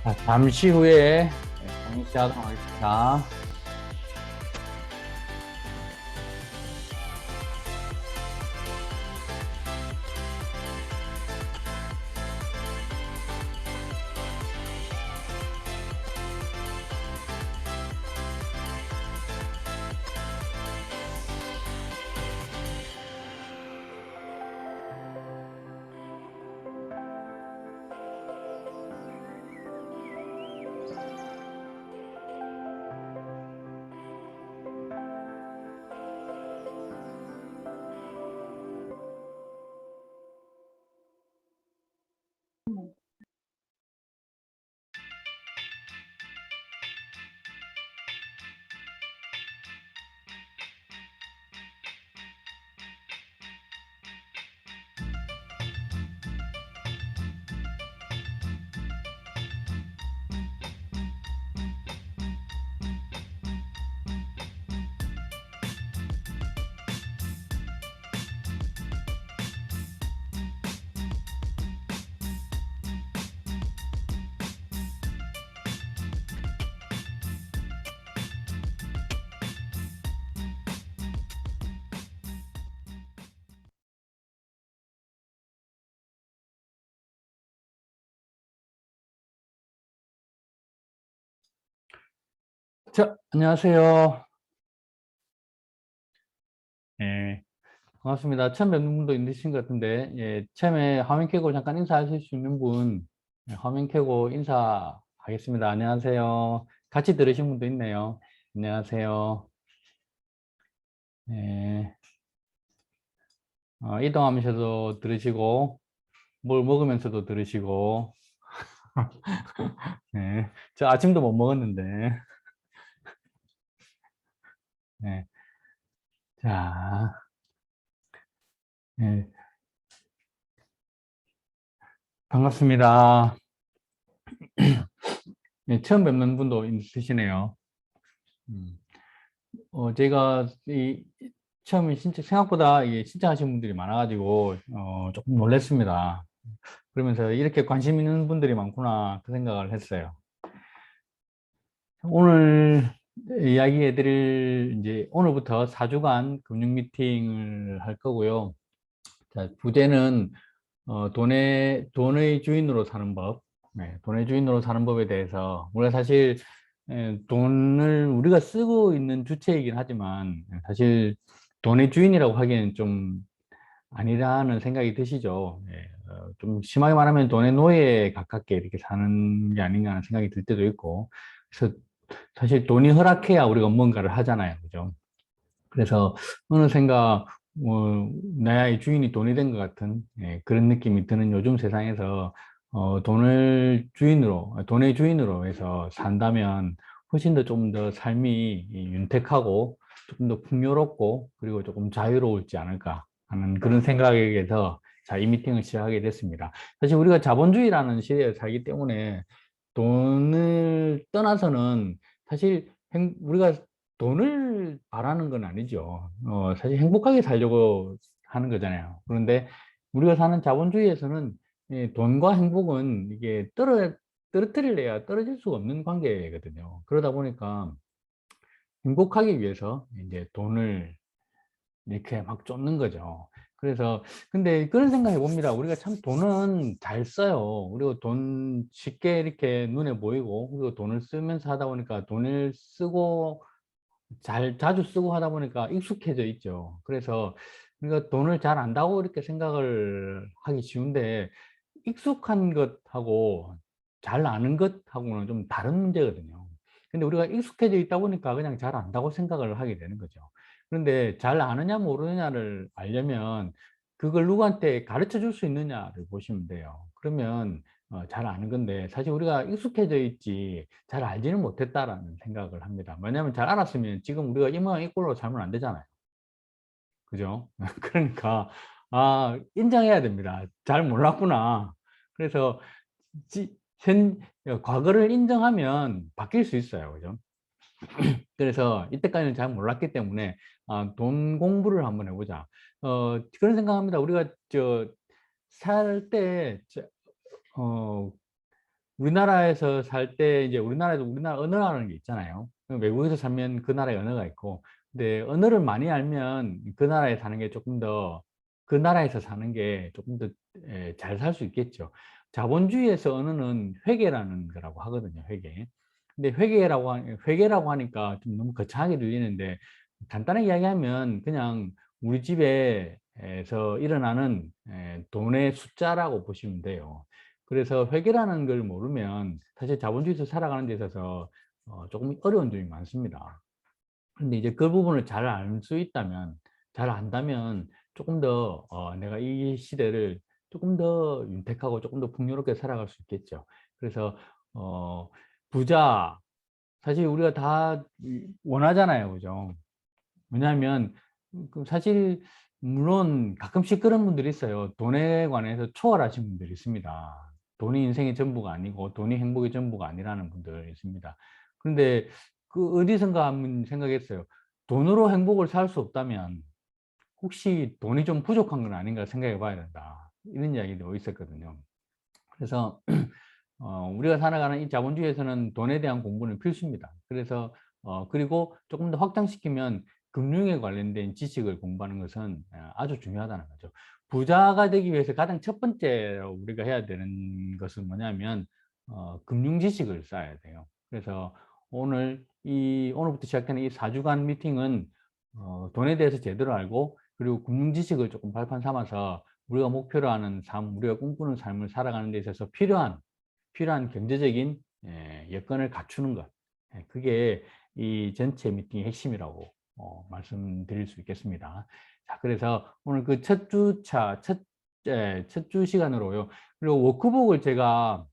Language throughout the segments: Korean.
자, 잠시 후에 강의 시작하도록 하겠습니다. 자, 안녕하세요. 예, 반갑습니다. 처음 뵙는 분도 있으신 것 같은데, 처음에 화면 켜고 잠깐 인사하실 수 있는 분, 화면 켜고 인사하겠습니다. 안녕하세요. 같이 들으신 분도 있네요. 안녕하세요. 예, 이동하면서도 들으시고, 뭘 먹으면서도 들으시고, 예, 저 아침도 못 먹었는데, 예, 자, 예, 반갑습니다. 예, 처음 뵙는 분도 있으시네요. 음. 제가 처음에 생각보다 이게 신청하신 분들이 많아가지고 조금 놀랐습니다. 그러면서 이렇게 관심 있는 분들이 많구나 그 생각을 했어요. 오늘 이야기해드릴 이제 오늘부터 4주간 금융 미팅을 할 거고요. 자, 부제는 돈의 주인으로 사는 법, 네, 돈의 주인으로 사는 법에 대해서 우리가 사실 돈을 우리가 쓰고 있는 주체이긴 하지만 사실 돈의 주인이라고 하기에는 좀 아니라는 생각이 드시죠. 좀 심하게 말하면 돈의 노예에 가깝게 이렇게 사는 게 아닌가 하는 생각이 들 때도 있고, 그래서 사실 돈이 허락해야 우리가 뭔가를 하잖아요. 그죠? 그래서 어느샌가 나의 주인이 돈이 된 것 같은 그런 느낌이 드는 요즘 세상에서 돈의 주인으로 해서 산다면 훨씬 더 좀 더 삶이 윤택하고 조금 더 풍요롭고 그리고 조금 자유로울지 않을까 하는 그런 생각에서 자, 이 미팅을 시작하게 됐습니다. 사실 우리가 자본주의라는 시대에 살기 때문에 돈을 떠나서는 사실 우리가 돈을 바라는 건 아니죠. 사실 행복하게 살려고 하는 거잖아요. 그런데 우리가 사는 자본주의에서는 이 돈과 행복은 이게 떨어뜨릴래야 떨어질 수가 없는 관계거든요. 그러다 보니까 행복하기 위해서 이제 돈을 이렇게 막 쫓는 거죠. 그래서 근데 그런 생각해 봅니다. 우리가 참 돈은 잘 써요. 그리고 돈 쉽게 이렇게 눈에 보이고 그리고 돈을 쓰면서 하다 보니까 돈을 쓰고 자주 쓰고 하다 보니까 익숙해져 있죠. 그래서 우리가 돈을 잘 안다고 이렇게 생각을 하기 쉬운데 익숙한 것하고 잘 아는 것하고는 좀 다른 문제거든요. 근데 우리가 익숙해져 있다 보니까 그냥 잘 안다고 생각을 하게 되는 거죠. 그런데 잘 아느냐 모르느냐를 알려면 그걸 누구한테 가르쳐 줄 수 있느냐를 보시면 돼요. 그러면 잘 아는 건데 사실 우리가 익숙해져 있지 잘 알지는 못했다라는 생각을 합니다. 왜냐하면 잘 알았으면 지금 우리가 이 모양 이 꼴로 살면 안 되잖아요. 그죠? 그러니까 인정해야 됩니다. 잘 몰랐구나. 그래서 지- 과거를 인정하면 바뀔 수 있어요. 그죠? 그래서 이때까지는 잘 몰랐기 때문에 돈 공부를 한번 해보자. 그런 생각합니다. 우리가 살 때, 우리나라에서 살 때 이제 우리나라에도 우리나라 언어라는 게 있잖아요. 외국에서 살면 그 나라의 언어가 있고, 근데 언어를 많이 알면 그 나라에 사는 게 조금 더, 그 나라에서 사는 게 조금 더 잘 살 수 있겠죠. 자본주의에서 언어는 회계라는 거라고 하거든요, 회계. 근데 회계라고 하니까 좀 너무 거창하게 들리는데, 간단하게 이야기하면 그냥 우리 집에서 일어나는 돈의 숫자라고 보시면 돼요. 그래서 회계라는 걸 모르면 사실 자본주의에서 살아가는 데 있어서 조금 어려운 점이 많습니다. 근데 이제 그 부분을 잘 알 수 있다면, 잘 안다면 조금 더 내가 이 시대를 조금 더 윤택하고 조금 더 풍요롭게 살아갈 수 있겠죠. 그래서 어, 부자, 사실 우리가 다 원하잖아요, 그죠? 왜냐하면 사실 물론 가끔씩 그런 분들이 있어요. 돈에 관해서 초월하신 분들이 있습니다. 돈이 인생의 전부가 아니고 돈이 행복의 전부가 아니라는 분들이 있습니다. 그런데 그 어디선가 한번 생각했어요. 돈으로 행복을 살 수 없다면 혹시 돈이 좀 부족한 건 아닌가 생각해 봐야 된다. 이런 이야기도 있었거든요. 그래서 우리가 살아가는 이 자본주의에서는 돈에 대한 공부는 필수입니다. 그래서 그리고 조금 더 확장시키면 금융에 관련된 지식을 공부하는 것은 아주 중요하다는 거죠. 부자가 되기 위해서 가장 첫 번째로 우리가 해야 되는 것은 뭐냐면 금융 지식을 쌓아야 돼요. 그래서 오늘부터 시작하는 이 4주간 미팅은 돈에 대해서 제대로 알고, 그리고 금융 지식을 조금 발판 삼아서 우리가 목표로 하는 삶, 우리가 꿈꾸는 삶을 살아가는 데 있어서 필요한 경제적인 여건을 갖추는 것. 그게 이 전체 미팅의 핵심이라고 말씀드릴 수 있겠습니다. 자, 그래서 오늘 그 첫 주차, 첫 주 시간으로요. 그리고 워크북을 제가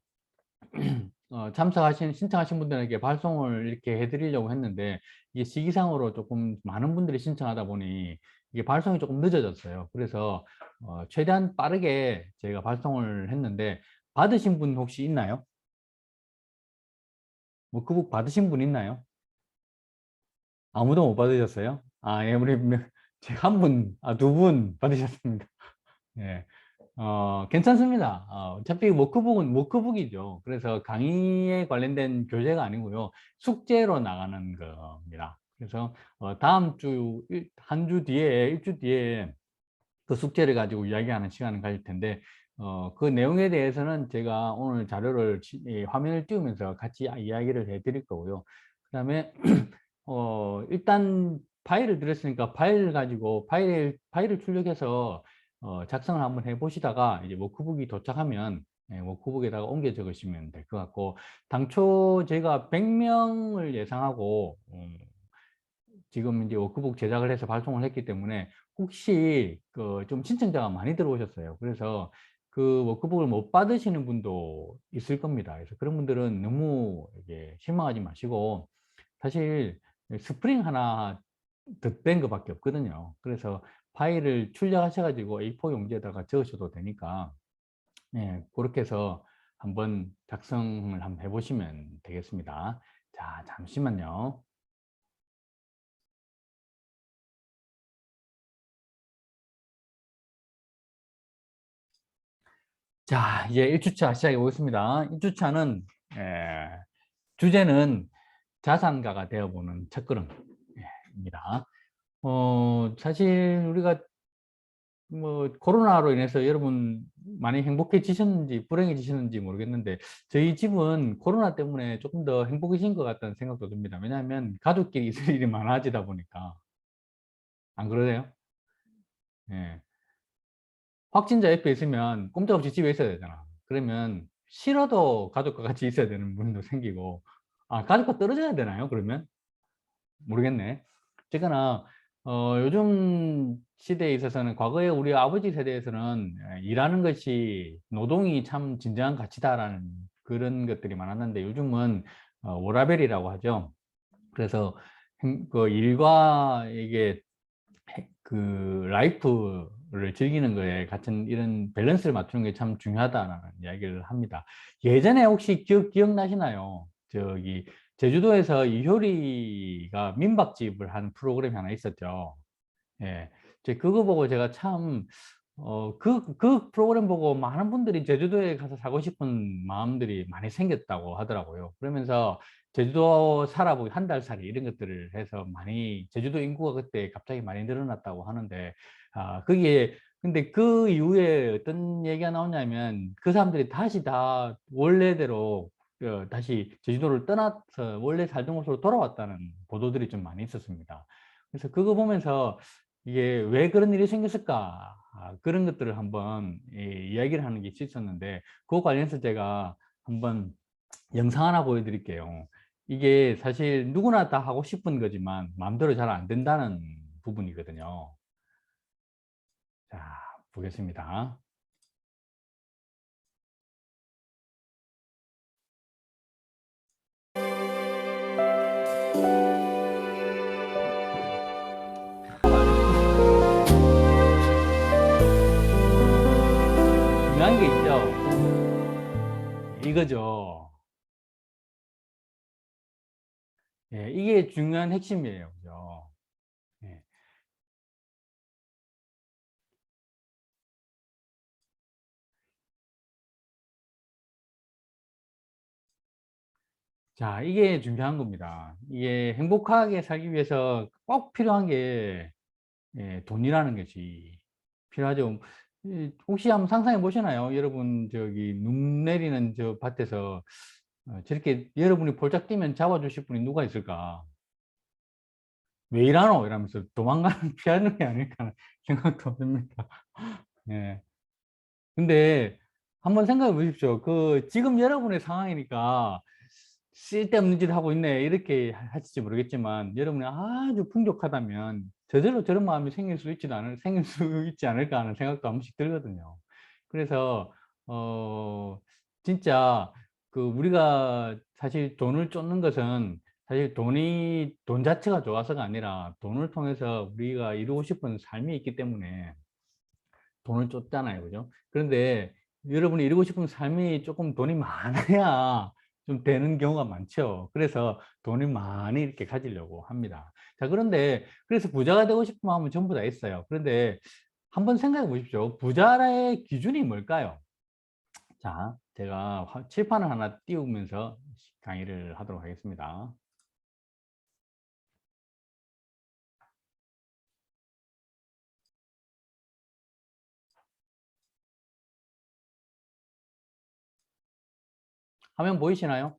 신청하신 분들에게 발송을 이렇게 해드리려고 했는데, 이게 시기상으로 조금 많은 분들이 신청하다 보니 이게 발송이 조금 늦어졌어요. 그래서 최대한 빠르게 제가 발송을 했는데, 받으신 분 혹시 있나요? 워크북 받으신 분 있나요? 아무도 못 받으셨어요? 아, 예, 우리 제가 한 분, 두 분 받으셨습니다. 예. 괜찮습니다. 어차피 워크북은 워크북이죠. 그래서 강의에 관련된 교재가 아니고요. 숙제로 나가는 겁니다. 그래서 다음 주, 한 주 뒤에, 일주 뒤에 그 숙제를 가지고 이야기하는 시간을 가질 텐데, 그 내용에 대해서는 제가 오늘 자료를, 이 화면을 띄우면서 같이 이야기를 해 드릴 거고요. 그 다음에, 일단 파일을 드렸으니까 파일을 출력해서 작성을 한번 해 보시다가 이제 워크북이 도착하면 워크북에다가 옮겨 적으시면 될 것 같고, 당초 제가 100명을 예상하고 지금 이제 워크북 제작을 해서 발송을 했기 때문에 혹시 그 좀 신청자가 많이 들어오셨어요. 그래서 그 워크북을 못 받으시는 분도 있을 겁니다. 그래서 그런 분들은 너무 이게 실망하지 마시고, 사실 스프링 하나 덧댄 것밖에 없거든요. 그래서 파일을 출력하셔가지고 A4 용지에다가 적으셔도 되니까, 그렇게 해서 한번 작성을 한번 해보시면 되겠습니다. 자, 잠시만요. 자, 이제 1주차 시작해 보겠습니다. 1주차는 주제는 자산가가 되어보는 첫걸음입니다. 사실 우리가 뭐 코로나로 인해서 여러분 많이 행복해지셨는지 불행해지셨는지 모르겠는데, 저희 집은 코로나 때문에 조금 더 행복해진 것 같다는 생각도 듭니다. 왜냐하면 가족끼리 있을 일이 많아지다 보니까. 안 그러세요? 예. 확진자 옆에 있으면 꼼짝없이 집에 있어야 되잖아. 그러면 싫어도 가족과 같이 있어야 되는 분도 생기고, 가족과 떨어져야 되나요? 그러면? 모르겠네. 어쨌거나, 요즘 시대에 있어서는 과거에 우리 아버지 세대에서는 일하는 것이 노동이 참 진정한 가치다라는 그런 것들이 많았는데, 요즘은 워라밸이라고 하죠. 그래서 그 일과 이게 그 라이프를 즐기는 거에 같은 이런 밸런스를 맞추는 게 참 중요하다라는 이야기를 합니다. 예전에 혹시 기억나시나요? 저기 제주도에서 이효리가 민박집을 한 프로그램이 하나 있었죠. 예. 그거 보고 제가 참 그 프로그램 보고 많은 분들이 제주도에 가서 살고 싶은 마음들이 많이 생겼다고 하더라고요. 그러면서 제주도 살아보기 한 달 살이 이런 것들을 해서 많이, 제주도 인구가 그때 갑자기 많이 늘어났다고 하는데, 거기에, 근데 그 이후에 어떤 얘기가 나오냐면, 그 사람들이 다시 다 원래대로, 다시 제주도를 떠나서 원래 살던 곳으로 돌아왔다는 보도들이 좀 많이 있었습니다. 그래서 그거 보면서 이게 왜 그런 일이 생겼을까? 그런 것들을 한번 이야기를 하는 게 있었는데, 그거 관련해서 제가 한번 영상 하나 보여드릴게요. 이게 사실 누구나 다 하고 싶은 거지만 마음대로 잘 안 된다는 부분이거든요. 자, 보겠습니다. 중요한 게 있죠. 이거죠. 예, 이게 중요한 핵심이에요. 그죠? 예. 자, 이게 중요한 겁니다. 이게 행복하게 살기 위해서 꼭 필요한 게, 돈이라는 것이 필요하죠. 혹시 한번 상상해 보시나요? 여러분, 저기, 눈 내리는 저 밭에서 저렇게 여러분이 볼짝 뛰면 잡아주실 분이 누가 있을까? 왜 이러노? 이러면서 도망가는, 피하는 게 아닐까 하는 생각도 듭니다. 예. 근데 한번 생각해 보십시오. 지금 여러분의 상황이니까 쓸데없는 짓을 하고 있네. 이렇게 하실지 모르겠지만, 여러분이 아주 풍족하다면 저절로 저런 마음이 생길 수 있지 않을까 하는 생각도 한 번씩 들거든요. 그래서, 어, 진짜 우리가 사실 돈을 쫓는 것은 사실 돈 자체가 좋아서가 아니라 돈을 통해서 우리가 이루고 싶은 삶이 있기 때문에 돈을 쫓잖아요. 그죠? 그런데 여러분이 이루고 싶은 삶이 조금 돈이 많아야 좀 되는 경우가 많죠. 그래서 돈이 많이 이렇게 가지려고 합니다. 자, 그런데 그래서 부자가 되고 싶은 마음은 전부 다 있어요. 그런데 한번 생각해 보십시오. 부자의 기준이 뭘까요? 자, 제가 칠판을 하나 띄우면서 강의를 하도록 하겠습니다. 화면 보이시나요?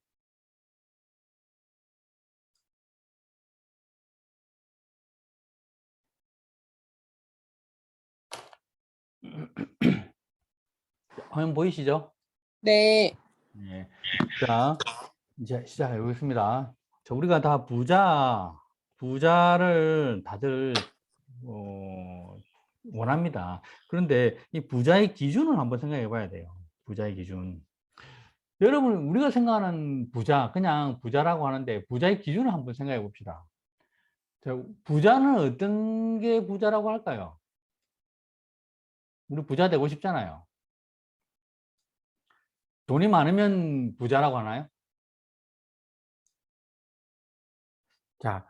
화면 보이시죠? 네, 예. 자, 이제 시작해 보겠습니다. 자, 우리가 다 부자를 다들 원합니다. 그런데 이 부자의 기준을 한번 생각해 봐야 돼요. 부자의 기준. 여러분, 우리가 생각하는 부자, 그냥 부자라고 하는데 부자의 기준을 한번 생각해 봅시다. 자, 부자는 어떤 게 부자라고 할까요? 우리 부자 되고 싶잖아요. 돈이 많으면 부자라고 하나요? 자,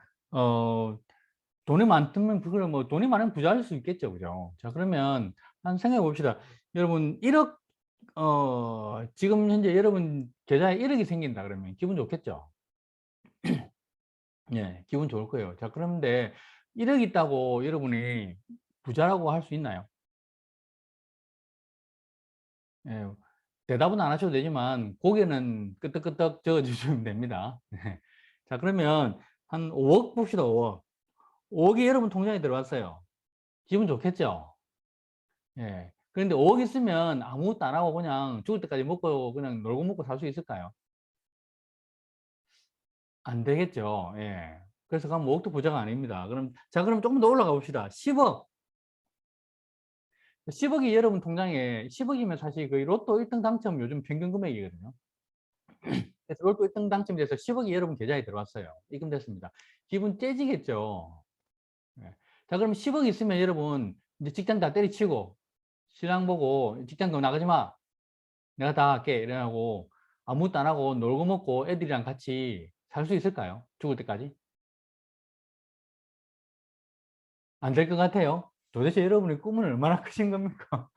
돈이 많으면 그걸 뭐 돈이 많으면 부자일 수 있겠죠, 그죠? 자, 그러면 한 생각해 봅시다. 여러분 1억, 지금 현재 여러분 계좌에 1억이 생긴다 그러면 기분 좋겠죠? 예, 기분 좋을 거예요. 자, 그런데 1억 있다고 여러분이 부자라고 할 수 있나요? 예, 대답은 안 하셔도 되지만 고개는 끄덕끄덕 적어주시면 됩니다. 자, 그러면 한 5억 봅시다. 5억. 5억이 여러분 통장에 들어왔어요. 기분 좋겠죠? 예. 그런데 5억 있으면 아무것도 안 하고 그냥 죽을 때까지 먹고 그냥 놀고 먹고 살 수 있을까요? 안 되겠죠. 예. 그래서 그럼 5억도 부자가 아닙니다. 그럼 조금 더 올라가 봅시다. 10억. 10억이 여러분 통장에 10억이면 사실 거의 로또 1등 당첨 요즘 평균 금액이거든요. 그래서 로또 1등 당첨이 돼서 10억이 여러분 계좌에 들어왔어요. 입금됐습니다. 기분 째지겠죠. 예. 자, 그럼 10억 있으면 여러분 이제 직장 다 때리치고 신랑 보고 직장 너 나가지 마. 내가 다 할게. 이러고 아무것도 안 하고 놀고 먹고 애들이랑 같이 살 수 있을까요? 죽을 때까지? 안 될 것 같아요. 도대체 여러분의 꿈은 얼마나 크신 겁니까?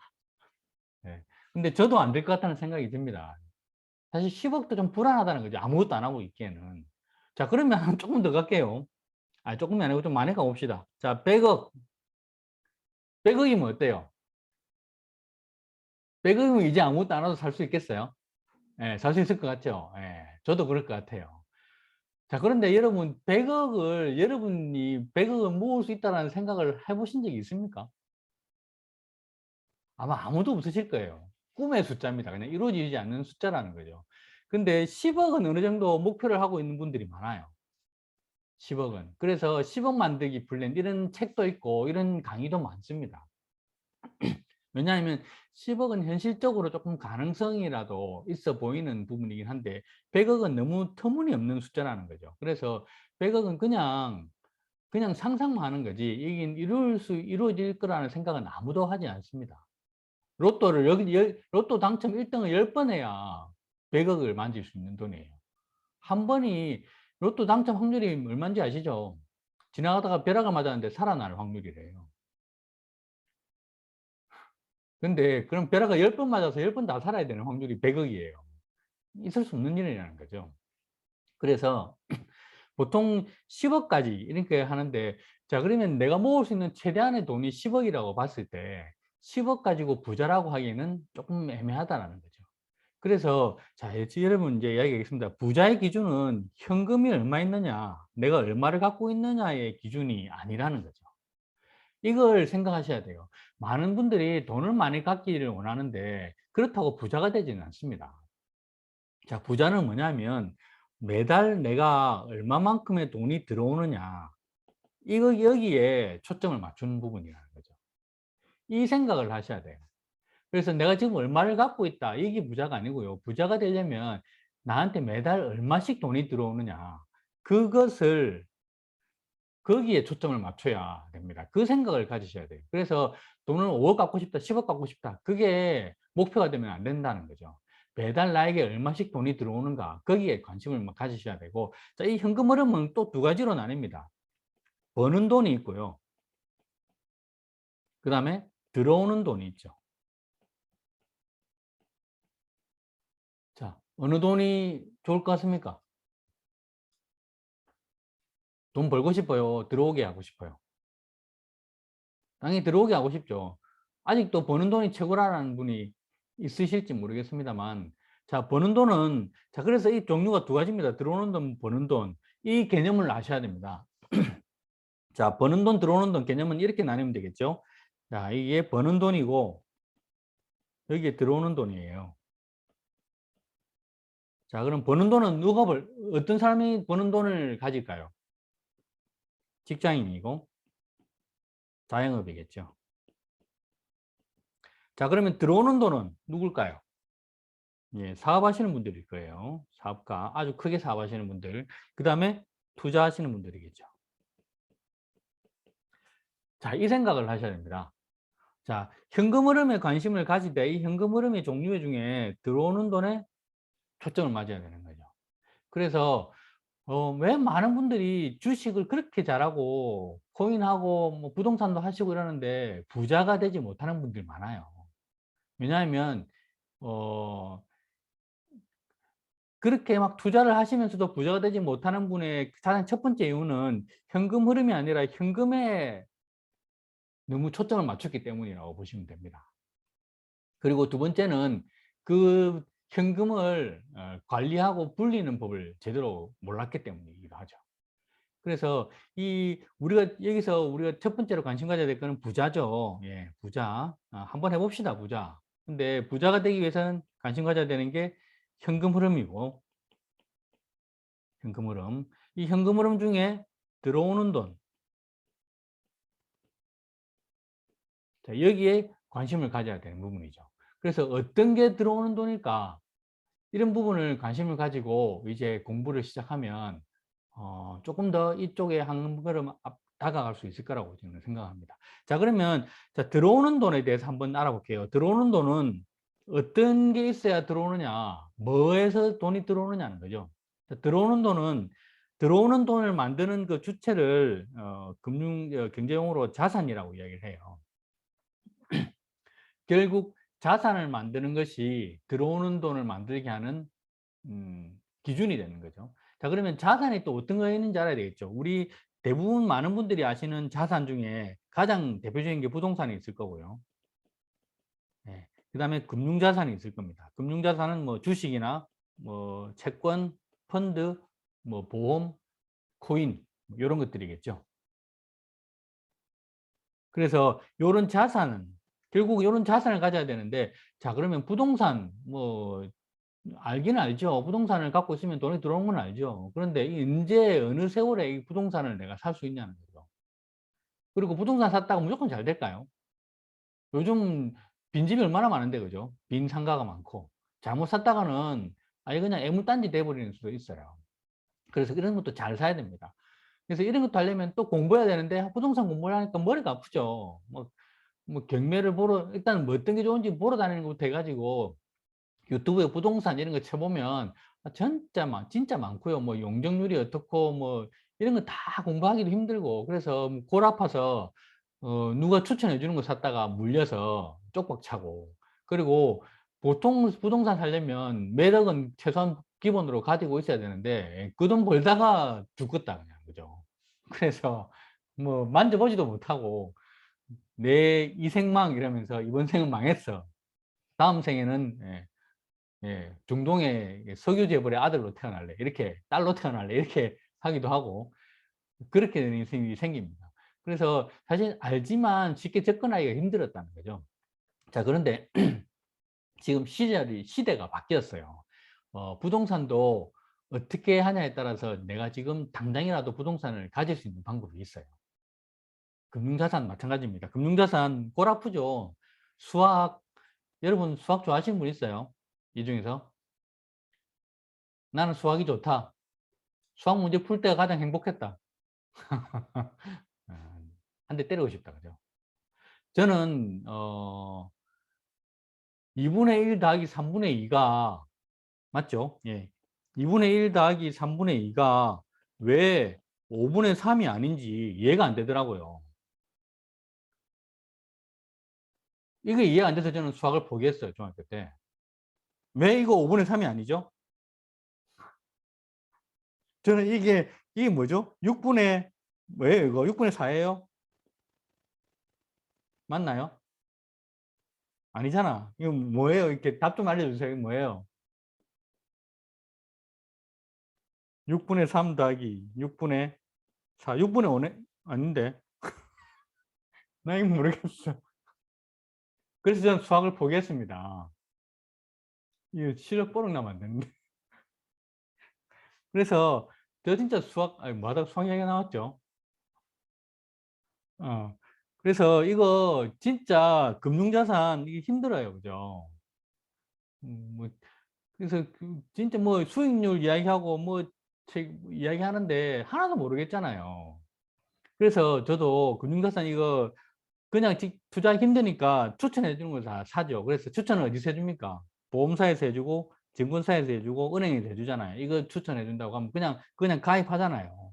네. 근데 저도 안 될 것 같다는 생각이 듭니다. 사실 10억도 좀 불안하다는 거죠. 아무것도 안 하고 있기에는. 자, 그러면 조금 더 갈게요. 조금이 아니고 좀 많이 가봅시다. 자, 100억. 100억이면 어때요? 100억이면 이제 아무것도 안 하고 살 수 있겠어요? 예, 살 수 있을 것 같죠? 예, 저도 그럴 것 같아요. 자, 그런데 여러분, 100억을, 여러분이 100억을 모을 수 있다는 생각을 해보신 적이 있습니까? 아마 아무도 없으실 거예요. 꿈의 숫자입니다. 그냥 이루어지지 않는 숫자라는 거죠. 근데 10억은 어느 정도 목표를 하고 있는 분들이 많아요. 10억은. 그래서 10억 만들기 플랜, 이런 책도 있고, 이런 강의도 많습니다. 왜냐하면 10억은 현실적으로 조금 가능성이라도 있어 보이는 부분이긴 한데 100억은 너무 터무니없는 숫자라는 거죠. 그래서 100억은 그냥 상상만 하는 거지 이게 이루어질 거라는 생각은 아무도 하지 않습니다. 로또 당첨 1등을 10번 해야 100억을 만질 수 있는 돈이에요. 한 번이 로또 당첨 확률이 얼마인지 아시죠? 지나가다가 벼락을 맞았는데 살아날 확률이래요. 근데 그럼 벼락을 10번 맞아서 10번 다 살아야 되는 확률이 100억이에요. 있을 수 없는 일이라는 거죠. 그래서 보통 10억까지 이렇게 하는데, 자, 그러면 내가 모을 수 있는 최대한의 돈이 10억이라고 봤을 때 10억 가지고 부자라고 하기에는 조금 애매하다는 거죠. 그래서 자, 여러분 이제 이야기하겠습니다. 부자의 기준은 현금이 얼마 있느냐, 내가 얼마를 갖고 있느냐의 기준이 아니라는 거죠. 이걸 생각하셔야 돼요. 많은 분들이 돈을 많이 갖기를 원하는데 그렇다고 부자가 되지는 않습니다. 자, 부자는 뭐냐면 매달 내가 얼마만큼의 돈이 들어오느냐, 이거 여기에 초점을 맞추는 부분이라는 거죠. 이 생각을 하셔야 돼요. 그래서 내가 지금 얼마를 갖고 있다, 이게 부자가 아니고요. 부자가 되려면 나한테 매달 얼마씩 돈이 들어오느냐, 그것을 거기에 초점을 맞춰야 됩니다. 그 생각을 가지셔야 돼요. 그래서 돈을 5억 갖고 싶다, 10억 갖고 싶다, 그게 목표가 되면 안 된다는 거죠. 매달 나에게 얼마씩 돈이 들어오는가, 거기에 관심을 가지셔야 되고, 자, 이 현금 흐름은 또 두 가지로 나뉩니다. 버는 돈이 있고요. 그 다음에 들어오는 돈이 있죠. 자, 어느 돈이 좋을 것 같습니까? 돈 벌고 싶어요? 들어오게 하고 싶어요? 당연히 들어오게 하고 싶죠. 아직도 버는 돈이 최고라는 분이 있으실지 모르겠습니다만, 자, 버는 돈은, 자, 그래서 이 종류가 두 가지입니다. 들어오는 돈, 버는 돈. 이 개념을 아셔야 됩니다. 자, 버는 돈, 들어오는 돈 개념은 이렇게 나누면 되겠죠. 자, 이게 버는 돈이고, 여기에 들어오는 돈이에요. 자, 그럼 버는 돈은 어떤 사람이 버는 돈을 가질까요? 직장인이고, 자영업이겠죠. 자, 그러면 들어오는 돈은 누굴까요? 예, 사업하시는 분들일 거예요. 사업가, 아주 크게 사업하시는 분들. 그 다음에 투자하시는 분들이겠죠. 자, 이 생각을 하셔야 됩니다. 자, 현금 흐름에 관심을 가질 때 이 현금 흐름의 종류 중에 들어오는 돈에 초점을 맞아야 되는 거죠. 그래서 왜 많은 분들이 주식을 그렇게 잘하고 코인하고 뭐 부동산도 하시고 이러는데 부자가 되지 못하는 분들이 많아요. 왜냐하면 어, 그렇게 막 투자를 하시면서도 부자가 되지 못하는 분의 가장 첫 번째 이유는 현금 흐름이 아니라 현금에 너무 초점을 맞췄기 때문이라고 보시면 됩니다. 그리고 두 번째는 그 현금을 관리하고 불리는 법을 제대로 몰랐기 때문이기도 하죠. 그래서 우리가 첫 번째로 관심 가져야 될 거는 부자죠. 예, 부자. 한번 해봅시다, 부자. 근데 부자가 되기 위해서는 관심 가져야 되는 게 현금 흐름이고, 현금 흐름. 이 현금 흐름 중에 들어오는 돈. 자, 여기에 관심을 가져야 되는 부분이죠. 그래서 어떤 게 들어오는 돈일까? 이런 부분을 관심을 가지고 이제 공부를 시작하면 조금 더 이쪽에 한 걸음 다가갈 수 있을 거라고 저는 생각합니다. 자, 그러면 자, 들어오는 돈에 대해서 한번 알아볼게요. 들어오는 돈은 어떤 게 있어야 들어오느냐, 뭐에서 돈이 들어오느냐는 거죠. 자, 들어오는 돈을 만드는 그 주체를 경제용어로 자산이라고 이야기를 해요. 결국 자산을 만드는 것이 들어오는 돈을 만들게 하는 기준이 되는 거죠. 자, 그러면 자산이 또 어떤 거 있는지 알아야 되겠죠. 우리 대부분 많은 분들이 아시는 자산 중에 가장 대표적인 게 부동산이 있을 거고요. 네. 그다음에 금융자산이 있을 겁니다. 금융자산은 뭐 주식이나 뭐 채권, 펀드, 뭐 보험, 코인 이런 것들이겠죠. 그래서 요런 자산은 결국 요런 자산을 가져야 되는데, 자, 그러면 부동산 뭐 알긴 알죠. 부동산을 갖고 있으면 돈이 들어오는 건 알죠. 그런데 언제 어느 세월에 이 부동산을 내가 살 수 있냐는 거죠. 그리고 부동산 샀다가 무조건 잘 될까요? 요즘 빈집이 얼마나 많은데, 그죠? 빈 상가가 많고 잘못 샀다가는 아예 그냥 애물단지 돼버리는 수도 있어요. 그래서 이런 것도 잘 사야 됩니다. 그래서 이런 것도 하려면 또 공부해야 되는데, 부동산 공부를 하니까 머리가 아프죠. 뭐 경매를 보러 일단 뭐 어떤 게 좋은지 보러 다니는 것부터 해가지고 유튜브에 부동산 이런 거 쳐보면 진짜 많고요. 뭐 용적률이 어떻고 뭐 이런 거 다 공부하기도 힘들고, 그래서 골 아파서 누가 추천해 주는 거 샀다가 물려서 쪽박 차고, 그리고 보통 부동산 살려면 매력은 최소한 기본으로 가지고 있어야 되는데 그 돈 벌다가 죽겠다 그냥, 그죠? 그래서 뭐 만져보지도 못하고 내 이생망 이러면서 이번 생은 망했어. 다음 생에는 중동의 석유 재벌의 아들로 태어날래, 이렇게 딸로 태어날래, 이렇게 하기도 하고 그렇게 되는 인생이 생깁니다. 그래서 사실 알지만 쉽게 접근하기가 힘들었다는 거죠. 자, 그런데 지금 시대가 바뀌었어요. 부동산도 어떻게 하냐에 따라서 내가 지금 당장이라도 부동산을 가질 수 있는 방법이 있어요. 금융자산 마찬가지입니다. 금융자산 골 아프죠. 수학, 여러분 수학 좋아하시는 분 있어요? 이 중에서? 나는 수학이 좋다. 수학 문제 풀 때가 가장 행복했다. 한 대 때리고 싶다. 그죠? 저는 2분의 1 더하기 3분의 2가 맞죠? 예. 2분의 1 더하기 3분의 2가 왜 5분의 3이 아닌지 이해가 안 되더라고요. 이게 이해가 안 돼서 저는 수학을 포기했어요. 중학교 때. 왜 이거 5분의 3이 아니죠? 저는 이게 뭐죠? 6분의 뭐예요 이거? 6분의 4예요? 맞나요? 아니잖아. 이거 뭐예요? 이렇게 답 좀 알려주세요. 이거 뭐예요? 6분의 3 더하기 6분의 4. 6분의 5네? 아닌데. 나 이거 모르겠어. 그래서 저는 수학을 포기했습니다. 이거 실력 뽀록 나면 안 되는데. 그래서 저 진짜 수학, 아니, 뭐 하다가 수학 이야기가 나왔죠. 어. 그래서 이거 진짜 금융자산 이게 힘들어요. 그죠? 뭐 그래서 진짜 뭐 수익률 이야기하고 뭐 이야기하는데 하나도 모르겠잖아요. 그래서 저도 금융자산 이거 그냥 투자하기 힘드니까 추천해 주는 거 다 사죠. 그래서 추천을 어디서 해줍니까? 보험사에서 해주고 증권사에서 해주고 은행에서 해주잖아요. 이거 추천해 준다고 하면 그냥 가입하잖아요.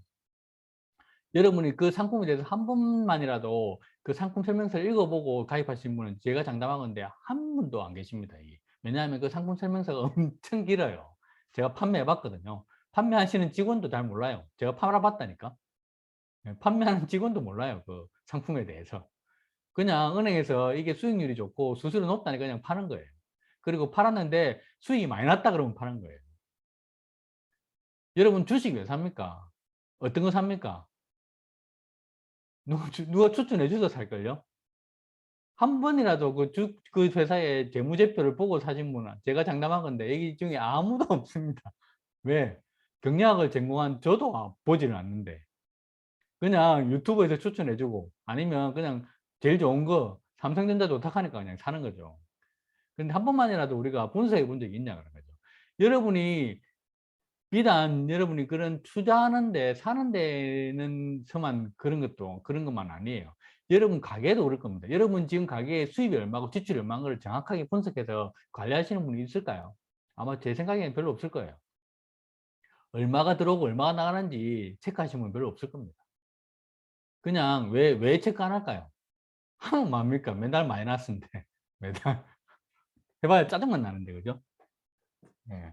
여러분이 그 상품에 대해서 한 번만이라도 그 상품 설명서를 읽어보고 가입하신 분은 제가 장담하건데 한 분도 안 계십니다. 이게. 왜냐하면 그 상품 설명서가 엄청 길어요. 제가 판매해 봤거든요. 판매하시는 직원도 잘 몰라요. 제가 팔아봤다니까. 판매하는 직원도 몰라요. 그 상품에 대해서. 그냥 은행에서 이게 수익률이 좋고 수수료 높다니까 그냥 파는 거예요. 그리고 팔았는데 수익이 많이 났다 그러면 파는 거예요. 여러분 주식 왜 삽니까? 어떤 거 삽니까? 누가 추천해 줘서 살걸요? 한 번이라도 그 회사의 재무제표를 보고 사신 분은 제가 장담하건데 여기 중에 아무도 없습니다. 왜? 경영학을 전공한 저도 보지는 않는데 그냥 유튜브에서 추천해주고 아니면 그냥 제일 좋은 거 삼성전자 좋다 하니까 그냥 사는 거죠. 근데 한 번만이라도 우리가 분석해 본 적이 있냐 그런 거죠. 여러분이 비단 여러분이 그런 투자하는데 사는 데는서만 그런 것만 아니에요. 여러분 가게도 그럴 겁니다. 여러분 지금 가게의 수입이 얼마고 지출이 얼마인 걸 정확하게 분석해서 관리하시는 분이 있을까요? 아마 제 생각에는 별로 없을 거예요. 얼마가 들어오고 얼마가 나가는지 체크하시는 분 별로 없을 겁니다. 그냥 왜 체크 안 할까요? 하면 뭡니까? 맨날 마이너스인데. 매달. 해봐야 짜증만 나는데, 그죠? 예.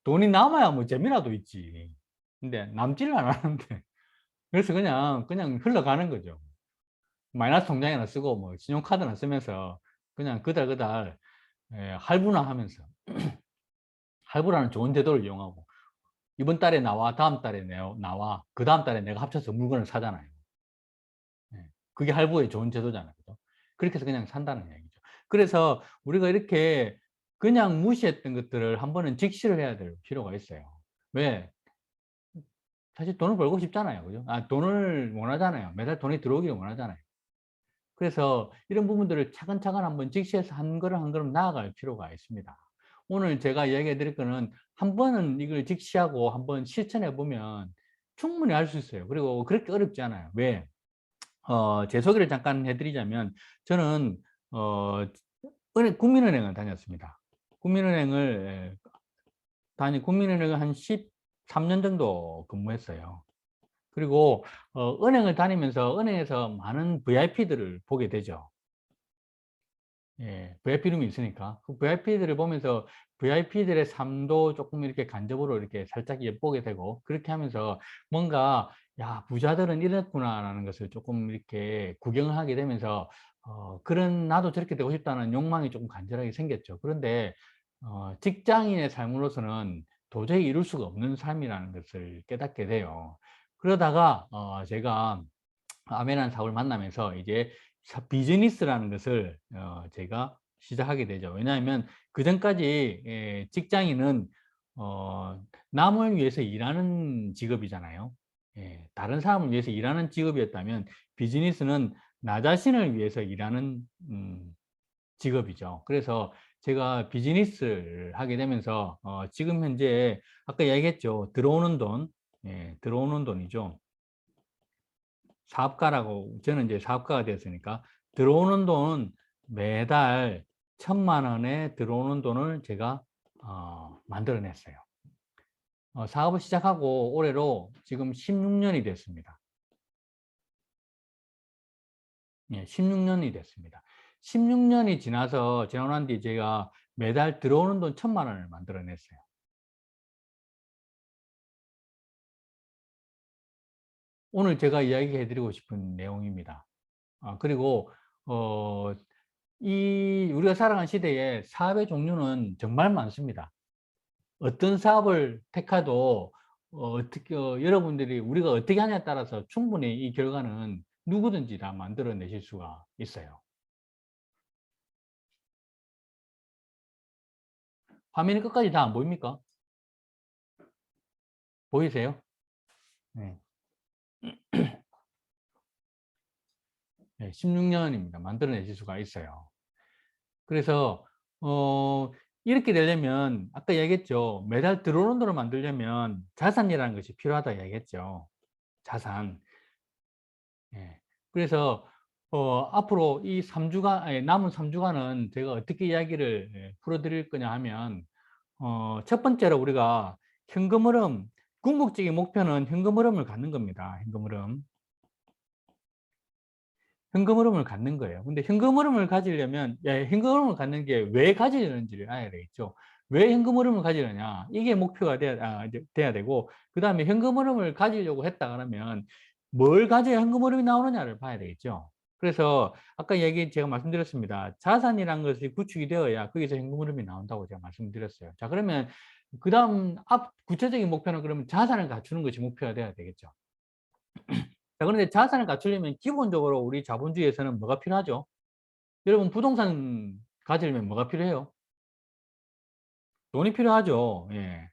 돈이 남아야 뭐 재미라도 있지. 근데 남지를 안 하는데. 그래서 그냥 흘러가는 거죠. 마이너스 통장에나 쓰고, 뭐, 신용카드나 쓰면서, 그냥 그달 할부나 하면서, 할부라는 좋은 제도를 이용하고, 이번 달에 나와, 다음 달에 나와, 그 다음 달에 내가 합쳐서 물건을 사잖아요. 예. 그게 할부의 좋은 제도잖아요. 그죠? 그렇게 해서 그냥 산다는 얘기죠. 그래서 우리가 이렇게 그냥 무시했던 것들을 한 번은 직시를 해야 될 필요가 있어요. 왜? 사실 돈을 벌고 싶잖아요. 그죠? 돈을 원하잖아요. 매달 돈이 들어오기를 원하잖아요. 그래서 이런 부분들을 차근차근 한번 직시해서 한 걸음 한 걸음 나아갈 필요가 있습니다. 오늘 제가 이야기해 드릴 거는 한 번은 이걸 직시하고 한번 실천해 보면 충분히 할 수 있어요. 그리고 그렇게 어렵지 않아요. 왜? 제 소개를 잠깐 해드리자면 저는 국민은행을 다녔습니다. 국민은행을 한 13년 정도 근무했어요. 그리고 은행을 다니면서 은행에서 많은 VIP들을 보게 되죠. 예, VIP룸이 있으니까 그 VIP들을 보면서 VIP들의 삶도 조금 이렇게 간접으로 이렇게 살짝 엿보게 되고 그렇게 하면서 뭔가 야 부자들은 이랬구나라는 것을 조금 이렇게 구경을 하게 되면서 그런 나도 저렇게 되고 싶다는 욕망이 조금 간절하게 생겼죠. 그런데 직장인의 삶으로서는 도저히 이룰 수가 없는 삶이라는 것을 깨닫게 돼요. 그러다가 제가 아메란 사업을 만나면서 이제 비즈니스라는 것을 제가 시작하게 되죠. 왜냐하면 그 전까지 직장인은 남을 위해서 일하는 직업이잖아요. 예, 다른 사람을 위해서 일하는 직업이었다면 비즈니스는 나 자신을 위해서 일하는 직업이죠. 그래서 제가 비즈니스를 하게 되면서 지금 현재 아까 얘기했죠. 들어오는 돈, 들어오는 돈이죠. 사업가라고 저는 이제 사업가가 됐으니까 들어오는 돈은 매달 1,000만 원에 들어오는 돈을 제가 만들어냈어요. 사업을 시작하고 올해로 지금 16년이 됐습니다. 예, 16년이 됐습니다. 16년이 지나고 난 뒤 제가 매달 들어오는 돈 1,000만 원을 만들어냈어요. 오늘 제가 이야기해 드리고 싶은 내용입니다. 그리고 어, 우리가 살아가는 시대에 사업의 종류는 정말 많습니다. 어떤 사업을 택해도 여러분들이 우리가 어떻게 하냐에 따라서 충분히 이 결과는 누구든지 다 만들어내실 수가 있어요. 화면이 끝까지 다 안 보입니까? 보이세요? 네. 네, 16년입니다. 만들어내실 수가 있어요. 그래서 이렇게 되려면 아까 얘기했죠. 매달 들어오는 돈을 만들려면 자산이라는 것이 필요하다 얘기했죠. 자산. 예. 그래서 앞으로 이 3주간, 남은 3주간은 제가 어떻게 이야기를 풀어드릴 거냐 하면 첫 번째로 우리가 현금 흐름, 궁극적인 목표는 현금 흐름을 갖는 겁니다. 현금 흐름. 현금 흐름을 갖는 거예요. 근데 현금 흐름을 가지려면 현금 흐름을 갖는 게 왜 가지려는지를 알아야 되겠죠. 왜 현금 흐름을 가지려냐? 이게 목표가 이제 돼야 되고 그다음에 현금 흐름을 가지려고 했다 그러면 뭘 가져야 현금 흐름이 나오느냐를 봐야 되겠죠. 그래서 아까 제가 말씀드렸습니다. 자산이란 것이 구축이 되어야 거기서 현금 흐름이 나온다고 제가 말씀드렸어요. 자, 그러면 그다음 구체적인 목표는 그러면 자산을 갖추는 것이 목표가 돼야 되겠죠. 자, 그런데 자산을 갖추려면 기본적으로 우리 자본주의에서는 뭐가 필요하죠? 여러분, 부동산 가지려면 뭐가 필요해요? 돈이 필요하죠. 예.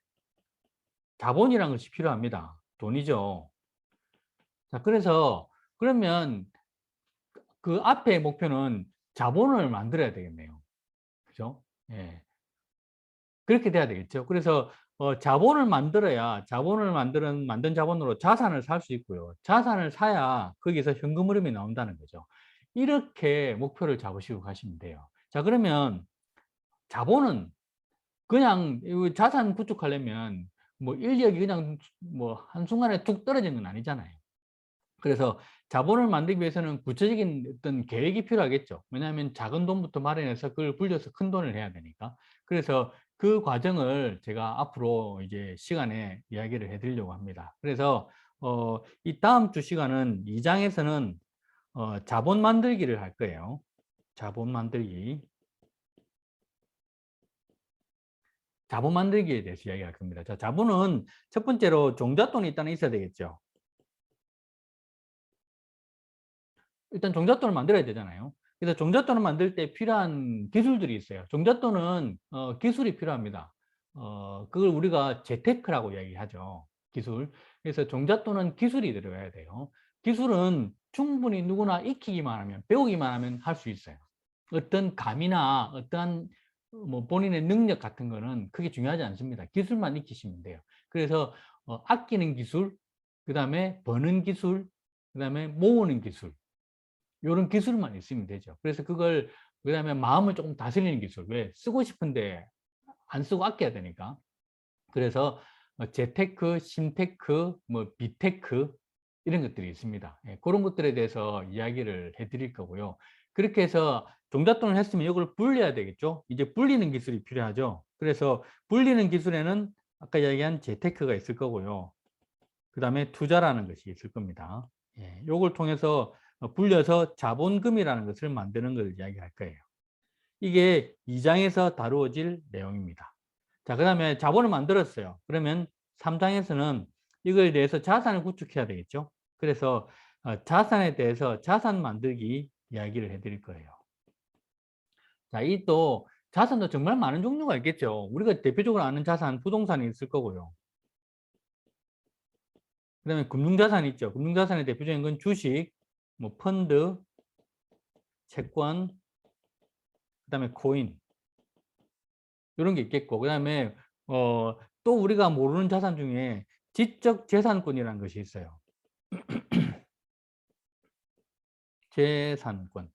자본이라는 것이 필요합니다. 돈이죠. 자, 그래서 그러면 그 앞에 목표는 자본을 만들어야 되겠네요. 그죠? 예. 그렇게 돼야 되겠죠. 그래서 자본을 만들어야 만든 자본으로 자산을 살 수 있고요. 자산을 사야 거기서 현금 흐름이 나온다는 거죠. 이렇게 목표를 잡으시고 가시면 돼요. 자, 그러면 자본은 그냥 이 자산 구축하려면 뭐 인력이 그냥 뭐 한순간에 툭 떨어지는 건 아니잖아요. 그래서 자본을 만들기 위해서는 구체적인 어떤 계획이 필요하겠죠. 왜냐하면 작은 돈부터 마련해서 그걸 불려서 큰 돈을 해야 되니까. 그래서 그 과정을 제가 앞으로 이제 시간에 이야기를 해드리려고 합니다. 그래서 이 다음 주 시간은 2장에서는 자본 만들기를 할 거예요. 자본 만들기. 자본 만들기에 대해서 이야기할 겁니다. 자, 자본은 첫 번째로 종잣돈이 일단 있어야 되겠죠. 일단 종잣돈을 만들어야 되잖아요. 그래서 종잣돈을 만들 때 필요한 기술들이 있어요. 종잣돈은 기술이 필요합니다. 그걸 우리가 재테크라고 이야기하죠. 기술. 그래서 종잣돈은 기술이 들어가야 돼요. 기술은 충분히 누구나 익히기만 하면, 배우기만 하면 할 수 있어요. 어떤 감이나 어떠한 뭐 본인의 능력 같은 거는 크게 중요하지 않습니다. 기술만 익히시면 돼요. 그래서 아끼는 기술, 그 다음에 버는 기술, 그 다음에 모으는 기술, 이런 기술만 있으면 되죠. 그래서 그걸, 그다음에 마음을 조금 다스리는 기술. 왜? 쓰고 싶은데 안 쓰고 아껴야 되니까. 그래서 재테크, 신테크, 뭐 비테크 이런 것들이 있습니다. 예, 그런 것들에 대해서 이야기를 해드릴 거고요. 그렇게 해서 종잣돈을 했으면 이걸 불려야 되겠죠. 이제 불리는 기술이 필요하죠. 그래서 불리는 기술에는 아까 이야기한 재테크가 있을 거고요. 그 다음에 투자라는 것이 있을 겁니다. 예, 요걸 통해서 불려서 자본금이라는 것을 만드는 것을 이야기할 거예요. 이게 2장에서 다루어질 내용입니다. 자, 그 다음에 자본을 만들었어요. 그러면 3장에서는 이거에 대해서 자산을 구축해야 되겠죠. 그래서 자산에 대해서 자산 만들기 이야기를 해드릴 거예요. 자, 이 또 자산도 정말 많은 종류가 있겠죠. 우리가 대표적으로 아는 자산, 부동산이 있을 거고요. 그 다음에 금융자산이 있죠. 금융자산의 대표적인 건 주식, 뭐 펀드, 채권, 그 다음에 코인 이런 게 있겠고, 그 다음에 또 우리가 모르는 자산 중에 지적재산권이라는 것이 있어요. 재산권,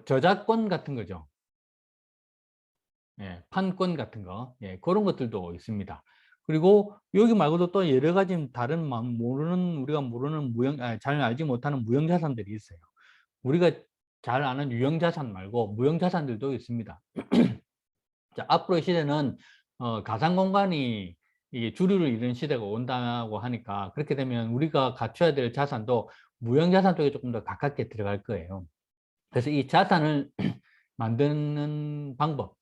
저작권 같은 거죠. 예, 판권 같은 거, 예, 그런 것들도 있습니다. 그리고 여기 말고도 또 여러 가지 다른 모르는, 우리가 모르는 잘 알지 못하는 무형자산들이 있어요. 우리가 잘 아는 유형자산 말고 무형자산들도 있습니다. 자, 앞으로의 시대는 가상 공간이 이 주류를 이루는 시대가 온다고 하니까, 그렇게 되면 우리가 갖춰야 될 자산도 무형자산 쪽에 조금 더 가깝게 들어갈 거예요. 그래서 이 자산을 만드는 방법,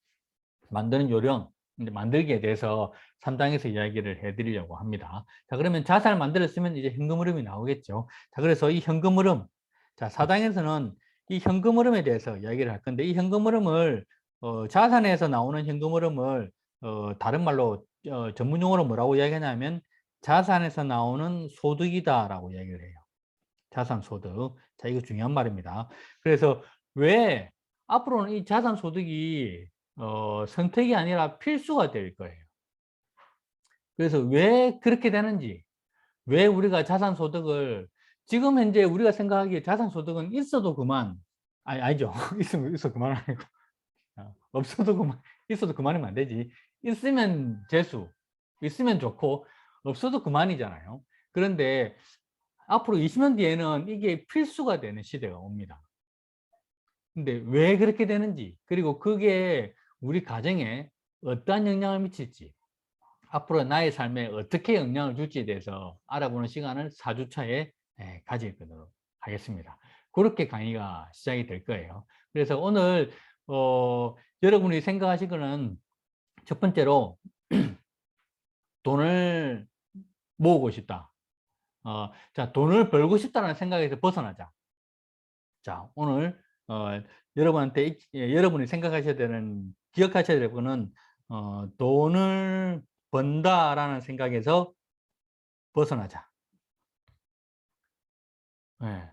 만드는 요령, 이제 만들기에 대해서 3장에서 이야기를 해드리려고 합니다. 자, 그러면 자산을 만들었으면 이제 현금 흐름이 나오겠죠. 자, 그래서 이 현금 흐름, 자, 4장에서는 이 현금 흐름에 대해서 이야기를 할 건데, 이 현금 흐름을 자산에서 나오는 현금 흐름을 다른 말로 전문 용어로 뭐라고 이야기하냐면 자산에서 나오는 소득이다라고 이야기를 해요. 자산 소득. 자, 이거 중요한 말입니다. 그래서 왜 앞으로는 이 자산 소득이 선택이 아니라 필수가 될 거예요. 그래서 왜 그렇게 되는지, 왜 우리가 자산 소득을, 지금 현재 우리가 생각하기에 자산 소득은 있어도 그만, 아니죠. 있어 그만 아니고, 없어도 그만, 있어도 그만이면 안 되지. 있으면 재수, 있으면 좋고, 없어도 그만이잖아요. 그런데 앞으로 20년 뒤에는 이게 필수가 되는 시대가 옵니다. 근데 왜 그렇게 되는지, 그리고 그게 우리 가정에 어떠한 영향을 미칠지, 앞으로 나의 삶에 어떻게 영향을 줄지에 대해서 알아보는 시간을 4주차에 가질 거도록 하겠습니다. 그렇게 강의가 시작이 될 거예요. 그래서 오늘 여러분이 생각하시기는 첫 번째로 돈을 모으고 싶다. 자, 돈을 벌고 싶다는 생각에서 벗어나자. 자, 오늘 여러분한테 여러분이 생각하셔야 되는, 기억하셔야 될 거는 돈을 번다라는 생각에서 벗어나자. 예,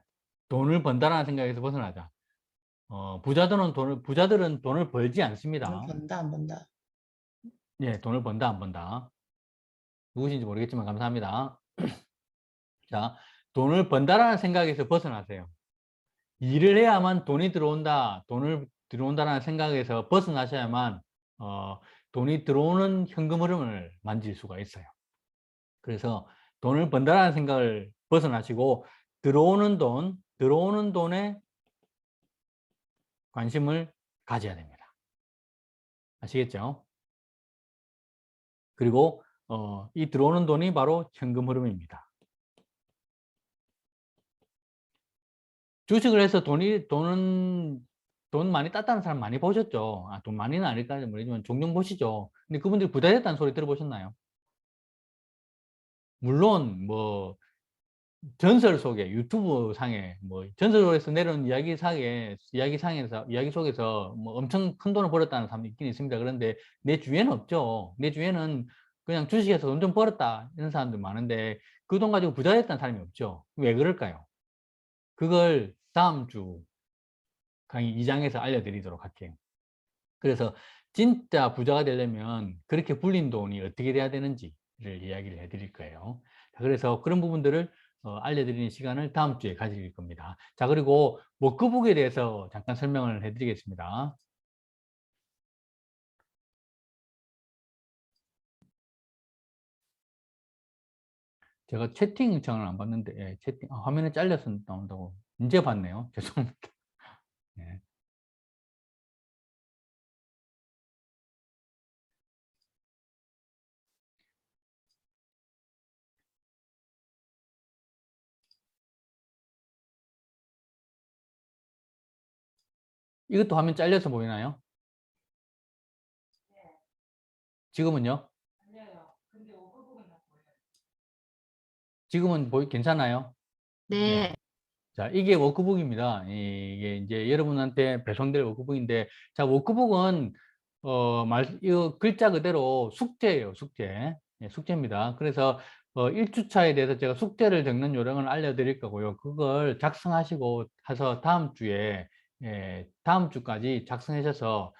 돈을 번다라는 생각에서 벗어나자. 부자들은 돈을 벌지 돈을 않습니다. 번다, 안 번다. 예, 돈을 번다, 안 번다. 누구신지 모르겠지만 감사합니다. 자, 돈을 번다라는 생각에서 벗어나세요. 일을 해야만 돈이 들어온다, 돈을 들어온다라는 생각에서 벗어나셔야만 돈이 들어오는 현금 흐름을 만질 수가 있어요. 그래서 돈을 번다라는 생각을 벗어나시고 들어오는 돈에 관심을 가져야 됩니다. 아시겠죠? 그리고 이 들어오는 돈이 바로 현금 흐름입니다. 주식을 해서 돈 많이 땄다는 사람 많이 보셨죠? 돈 많이는 아닐까 모르지만 종종 보시죠. 근데 그분들이 부자 됐다는 소리 들어보셨나요? 물론 뭐 전설 속에 유튜브 상에 뭐 전설에서 내려온 이야기 속에서 뭐 엄청 큰 돈을 벌었다는 사람이 있긴 있습니다. 그런데 내 주위에는 없죠. 내 주위에는 그냥 주식에서 돈 좀 벌었다 이런 사람들 많은데 그 돈 가지고 부자 됐다는 사람이 없죠. 왜 그럴까요? 그걸 다음 주 강의 2장에서 알려드리도록 할게요. 그래서 진짜 부자가 되려면 그렇게 불린 돈이 어떻게 돼야 되는지를 이야기를 해드릴 거예요. 그래서 그런 부분들을 알려드리는 시간을 다음 주에 가질 겁니다. 자, 그리고 워크북에 대해서 잠깐 설명을 해드리겠습니다. 제가 채팅창을 안 봤는데, 예, 화면에 잘려서 나온다고 이제 봤네요. 죄송합니다. 예. 이것도 화면 잘려서 보이나요? 지금은요? 지금은 괜찮아요? 네. 자, 이게 워크북입니다. 이게 이제 여러분한테 배송될 워크북인데, 자, 워크북은, 이거 글자 그대로 숙제예요, 숙제. 예, 숙제입니다. 그래서, 1주차에 대해서 제가 숙제를 적는 요령을 알려드릴 거고요. 그걸 작성하시고 해서 다음 주에, 다음 주까지 작성하셔서,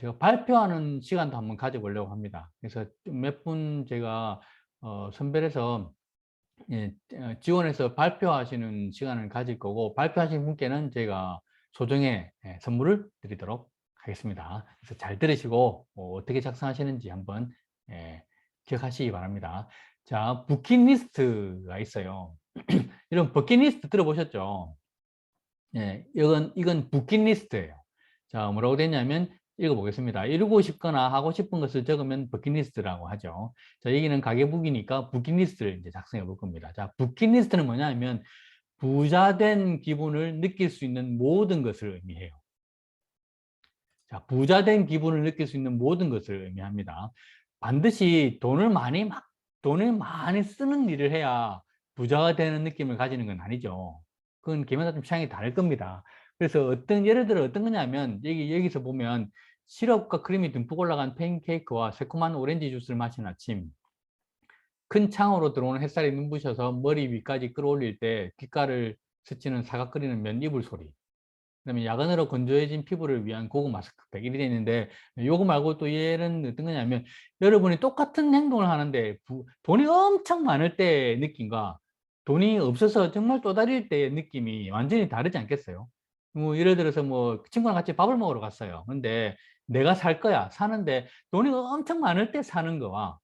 제가 발표하는 시간도 한번 가져보려고 합니다. 그래서 몇 분 제가, 선별해서 예, 지원해서 발표하시는 시간을 가질 거고 발표하신 분께는 저희가 소정의 선물을 드리도록 하겠습니다. 그래서 잘 들으시고 어떻게 작성하시는지 한번 기억하시기 바랍니다. 자, 버킷리스트가 있어요. 이런 버킷리스트 들어보셨죠? 예, 이건 버킷리스트예요. 자, 뭐라고 되냐면 읽어보겠습니다. 이루고 싶거나 하고 싶은 것을 적으면 버킷리스트라고 하죠. 자, 여기는 가계북이니까 버킷리스트를 이제 작성해 볼 겁니다. 자, 버킷리스트는 뭐냐면 부자된 기분을 느낄 수 있는 모든 것을 의미해요. 자, 부자된 기분을 느낄 수 있는 모든 것을 의미합니다. 반드시 돈을 많이 쓰는 일을 해야 부자가 되는 느낌을 가지는 건 아니죠. 그건 개인마다 좀 취향이 다를 겁니다. 그래서 예를 들어 어떤 거냐면, 여기서 보면 시럽과 크림이 듬뿍 올라간 팬케이크와 새콤한 오렌지 주스를 마신 아침, 큰 창으로 들어오는 햇살이 눈부셔서 머리 위까지 끌어올릴 때 귓가를 스치는 사각 끓이는 면 이불 소리, 그다음에 야간으로 건조해진 피부를 위한 고급 마스크팩 이렇게 돼 있는데 요거 말고 또 얘는 어떤 거냐면 여러분이 똑같은 행동을 하는데 돈이 엄청 많을 때의 느낌과 돈이 없어서 정말 또다릴 때의 느낌이 완전히 다르지 않겠어요? 뭐 예를 들어서 뭐 친구랑 같이 밥을 먹으러 갔어요. 근데 내가 살 거야. 사는데 돈이 엄청 많을 때 사는 거와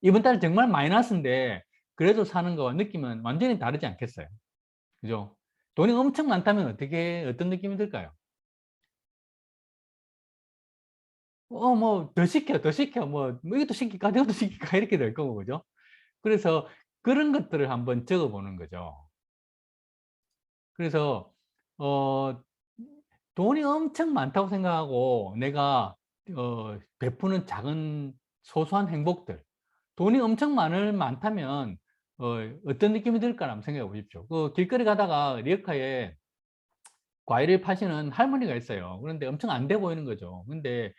이번 달 정말 마이너스인데 그래도 사는 거와 느낌은 완전히 다르지 않겠어요? 그죠? 돈이 엄청 많다면 어떤 느낌이 들까요? 뭐, 더 시켜. 이것도 시킬까, 저것도 시킬까, 이렇게 될 거고, 그죠? 그래서 그런 것들을 한번 적어 보는 거죠. 그래서, 어, 돈이 엄청 많다고 생각하고 내가, 베푸는 작은 소소한 행복들. 돈이 엄청 많다면, 어떤 느낌이 들까 한번 생각해 보십시오. 그 길거리 가다가 리어카에 과일을 파시는 할머니가 있어요. 그런데 엄청 안 돼 보이는 거죠. 근데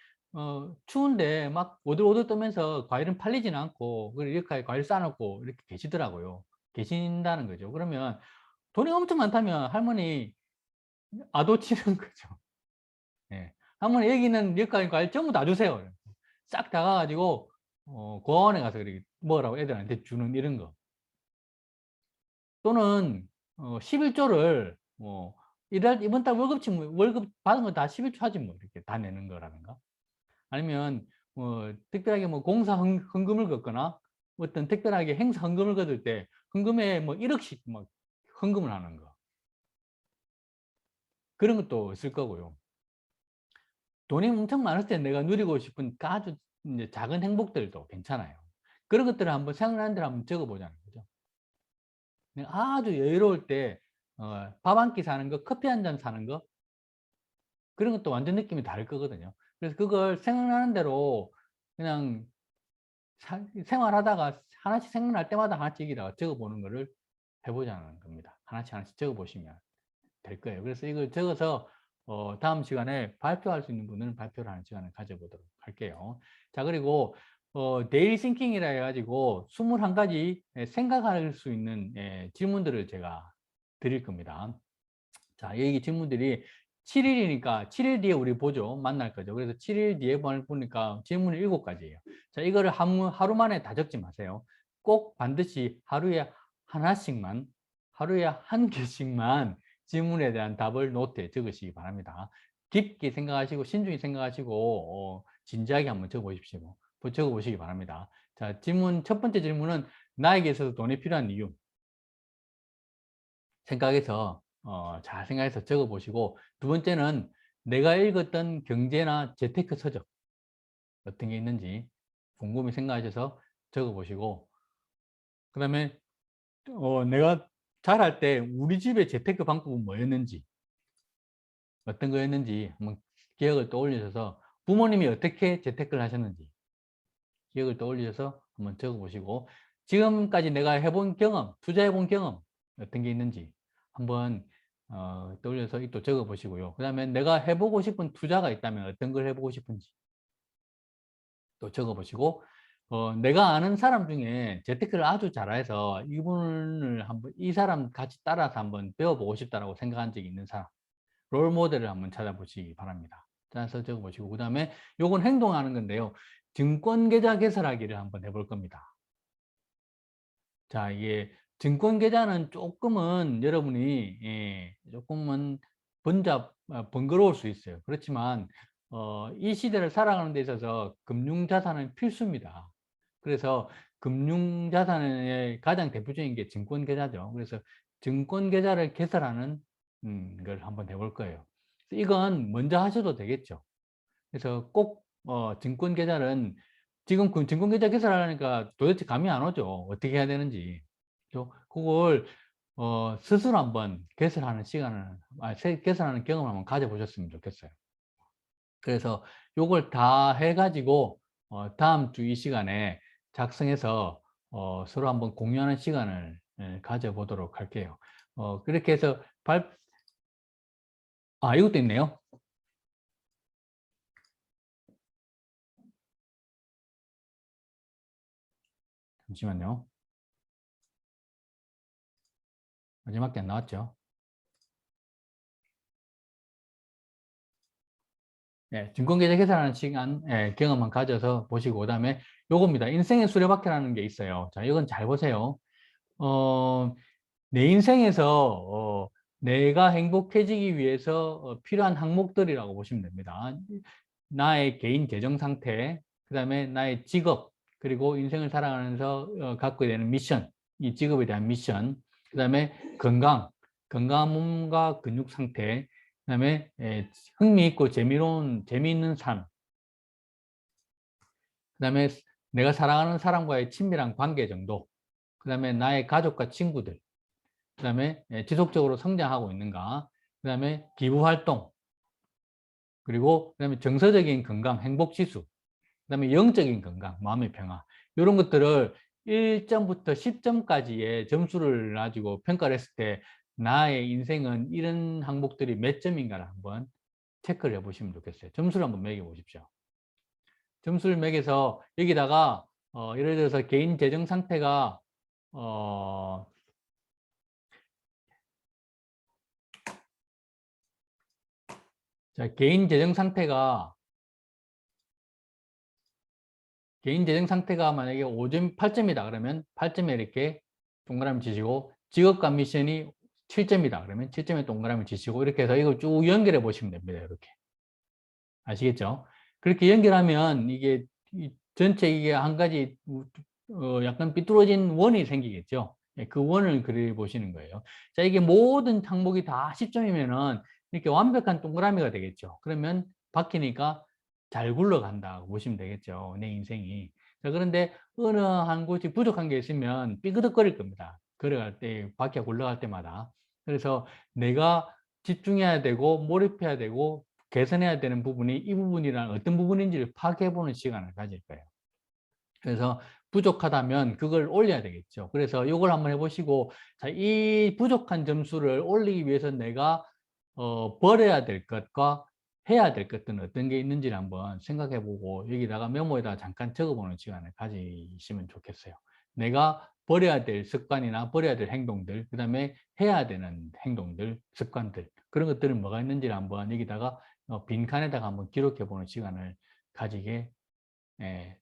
추운데 막 오들오들 떠면서 과일은 팔리지는 않고 이렇게 과일 싸놓고 이렇게 계시더라고요. 계신다는 거죠. 그러면 돈이 엄청 많다면 할머니 아도 치는 거죠. 예. 할머니 여기는 여기까지 과일 전부 다 주세요. 싹 다 가가지고 고아원에 가서 이렇게 먹으라고 애들한테 주는 이런 거. 또는 11조를 이번 달 월급 받은 거 다 11조 하지 뭐 이렇게 다 내는 거라든가 아니면 특별하게 뭐 공사 헌금을 걷거나 어떤 특별하게 행사 헌금을 거둘 때 헌금에 뭐 1억씩 막 헌금을 하는 거. 그런 것도 있을 거고요. 돈이 엄청 많을 때 내가 누리고 싶은 아주 이제 작은 행복들도 괜찮아요. 그런 것들을 한번 생각하는 대로 한번 적어보자는 거죠. 아주 여유로울 때, 밥 한 끼 사는 거, 커피 한 잔 사는 거, 그런 것도 완전 느낌이 다를 거거든요. 그래서 그걸 생각나는 대로 그냥 생활하다가 하나씩 생각날 때마다 하나씩 여기다가 적어보는 거를 해보자는 겁니다. 하나씩 하나씩 적어보시면 될 거예요. 그래서 이걸 적어서 다음 시간에 발표할 수 있는 분은 발표를 하는 시간을 가져보도록 할게요. 자, 그리고 데일리 싱킹이라 해가지고 21가지 생각할 수 있는 질문들을 제가 드릴 겁니다. 자, 여기 질문들이 7일이니까 7일 뒤에 우리 보죠. 만날 거죠. 그래서 7일 뒤에 보니까 질문이 7가지예요. 자, 이거를 하루 만에 다 적지 마세요. 꼭 반드시 하루에 하나씩만, 하루에 한 개씩만 질문에 대한 답을 노트에 적으시기 바랍니다. 깊게 생각하시고 신중히 생각하시고 진지하게 한번 적어보십시오. 적어보시기 바랍니다. 자, 첫 번째 질문은 나에게 있어서 돈이 필요한 이유. 생각해서 잘 생각해서 적어보시고, 두 번째는 내가 읽었던 경제나 재테크 서적 어떤 게 있는지 곰곰이 생각하셔서 적어보시고, 그 다음에 내가 잘할 때 우리 집의 재테크 방법은 뭐였는지, 어떤 거였는지 한번 기억을 떠올리셔서, 부모님이 어떻게 재테크를 하셨는지 기억을 떠올리셔서 한번 적어보시고, 지금까지 내가 해본 경험, 투자해본 경험 어떤 게 있는지 한번 떠올려서 또 적어보시고요. 그 다음에 내가 해보고 싶은 투자가 있다면 어떤 걸 해보고 싶은지 또 적어보시고, 내가 아는 사람 중에 재테크를 아주 잘해서 이분을 한번, 이 사람 같이 따라서 한번 배워보고 싶다라고 생각한 적이 있는 사람, 롤 모델을 한번 찾아보시기 바랍니다. 짜서 적어보시고, 그 다음에 요건 행동하는 건데요. 증권 계좌 개설하기를 한번 해볼 겁니다. 자, 이게 증권 계좌는 조금은 여러분이 조금은 번거로울 수 있어요. 그렇지만 이 시대를 살아가는 데 있어서 금융자산은 필수입니다. 그래서 금융자산의 가장 대표적인 게 증권 계좌죠. 그래서 증권 계좌를 개설하는 걸 한번 해볼 거예요. 이건 먼저 하셔도 되겠죠. 그래서 꼭 증권 계좌는 지금 그 증권 계좌 개설하니까 도대체 감이 안 오죠. 어떻게 해야 되는지. 그걸 스스로 한번 개설하는 시간을, 개설하는 경험을 한번 가져보셨으면 좋겠어요. 그래서 요걸 다 해가지고 다음 주 이 시간에 작성해서 서로 한번 공유하는 시간을 가져보도록 할게요. 그렇게 해서 이것도 있네요. 잠시만요. 마지막에 안 나왔죠? 증권계좌 계산하는 시간, 경험만 가져서 보시고, 그 다음에 요겁니다. 인생의 수레바퀴라는 게 있어요. 자, 이건 잘 보세요. 내 인생에서 내가 행복해지기 위해서 필요한 항목들이라고 보시면 됩니다. 나의 개인 재정 상태, 그 다음에 나의 직업, 그리고 인생을 살아가면서 갖게 되는 미션, 이 직업에 대한 미션, 그 다음에 건강한 몸과 근육 상태, 그 다음에 흥미있고 재미있는 삶, 그 다음에 내가 사랑하는 사람과의 친밀한 관계 정도, 그 다음에 나의 가족과 친구들, 그 다음에 지속적으로 성장하고 있는가, 그 다음에 기부활동, 그리고 그 다음에 정서적인 건강, 행복지수, 그 다음에 영적인 건강, 마음의 평화, 이런 것들을 1점부터 10점까지의 점수를 가지고 평가를 했을 때 나의 인생은 이런 항목들이 몇 점인가를 한번 체크를 해보시면 좋겠어요. 점수를 한번 매겨보십시오. 점수를 매겨서 여기다가 예를 들어서 개인 재정 상태가 자, 개인 재정 상태가 만약에 5점, 8점이다 그러면 8점에 이렇게 동그라미 치시고, 직업과 미션이 7점이다 그러면 7점에 동그라미 치시고, 이렇게 해서 이걸 쭉 연결해 보시면 됩니다. 이렇게. 아시겠죠? 그렇게 연결하면 전체 이게 한 가지 약간 삐뚤어진 원이 생기겠죠. 그 원을 그려보시는 거예요. 자, 이게 모든 항목이 다 10점이면은 이렇게 완벽한 동그라미가 되겠죠. 그러면 바뀌니까 잘 굴러간다고 보시면 되겠죠. 내 인생이. 자, 그런데 어느 한 곳이 부족한 게 있으면 삐그덕거릴 겁니다. 걸어갈 때, 바퀴가 굴러갈 때마다. 그래서 내가 집중해야 되고, 몰입해야 되고, 개선해야 되는 부분이 이 부분이란 어떤 부분인지를 파악해보는 시간을 가질 거예요. 그래서 부족하다면 그걸 올려야 되겠죠. 그래서 이걸 한번 해보시고, 자, 이 부족한 점수를 올리기 위해서 내가 버려야 될 것과 해야 될 것들은 어떤 게 있는지를 한번 생각해보고 여기다가 메모에다가 잠깐 적어보는 시간을 가지시면 좋겠어요. 내가 버려야 될 습관이나 버려야 될 행동들, 그 다음에 해야 되는 행동들, 습관들, 그런 것들은 뭐가 있는지를 한번 여기다가 빈칸에다가 한번 기록해보는 시간을 가지게 예,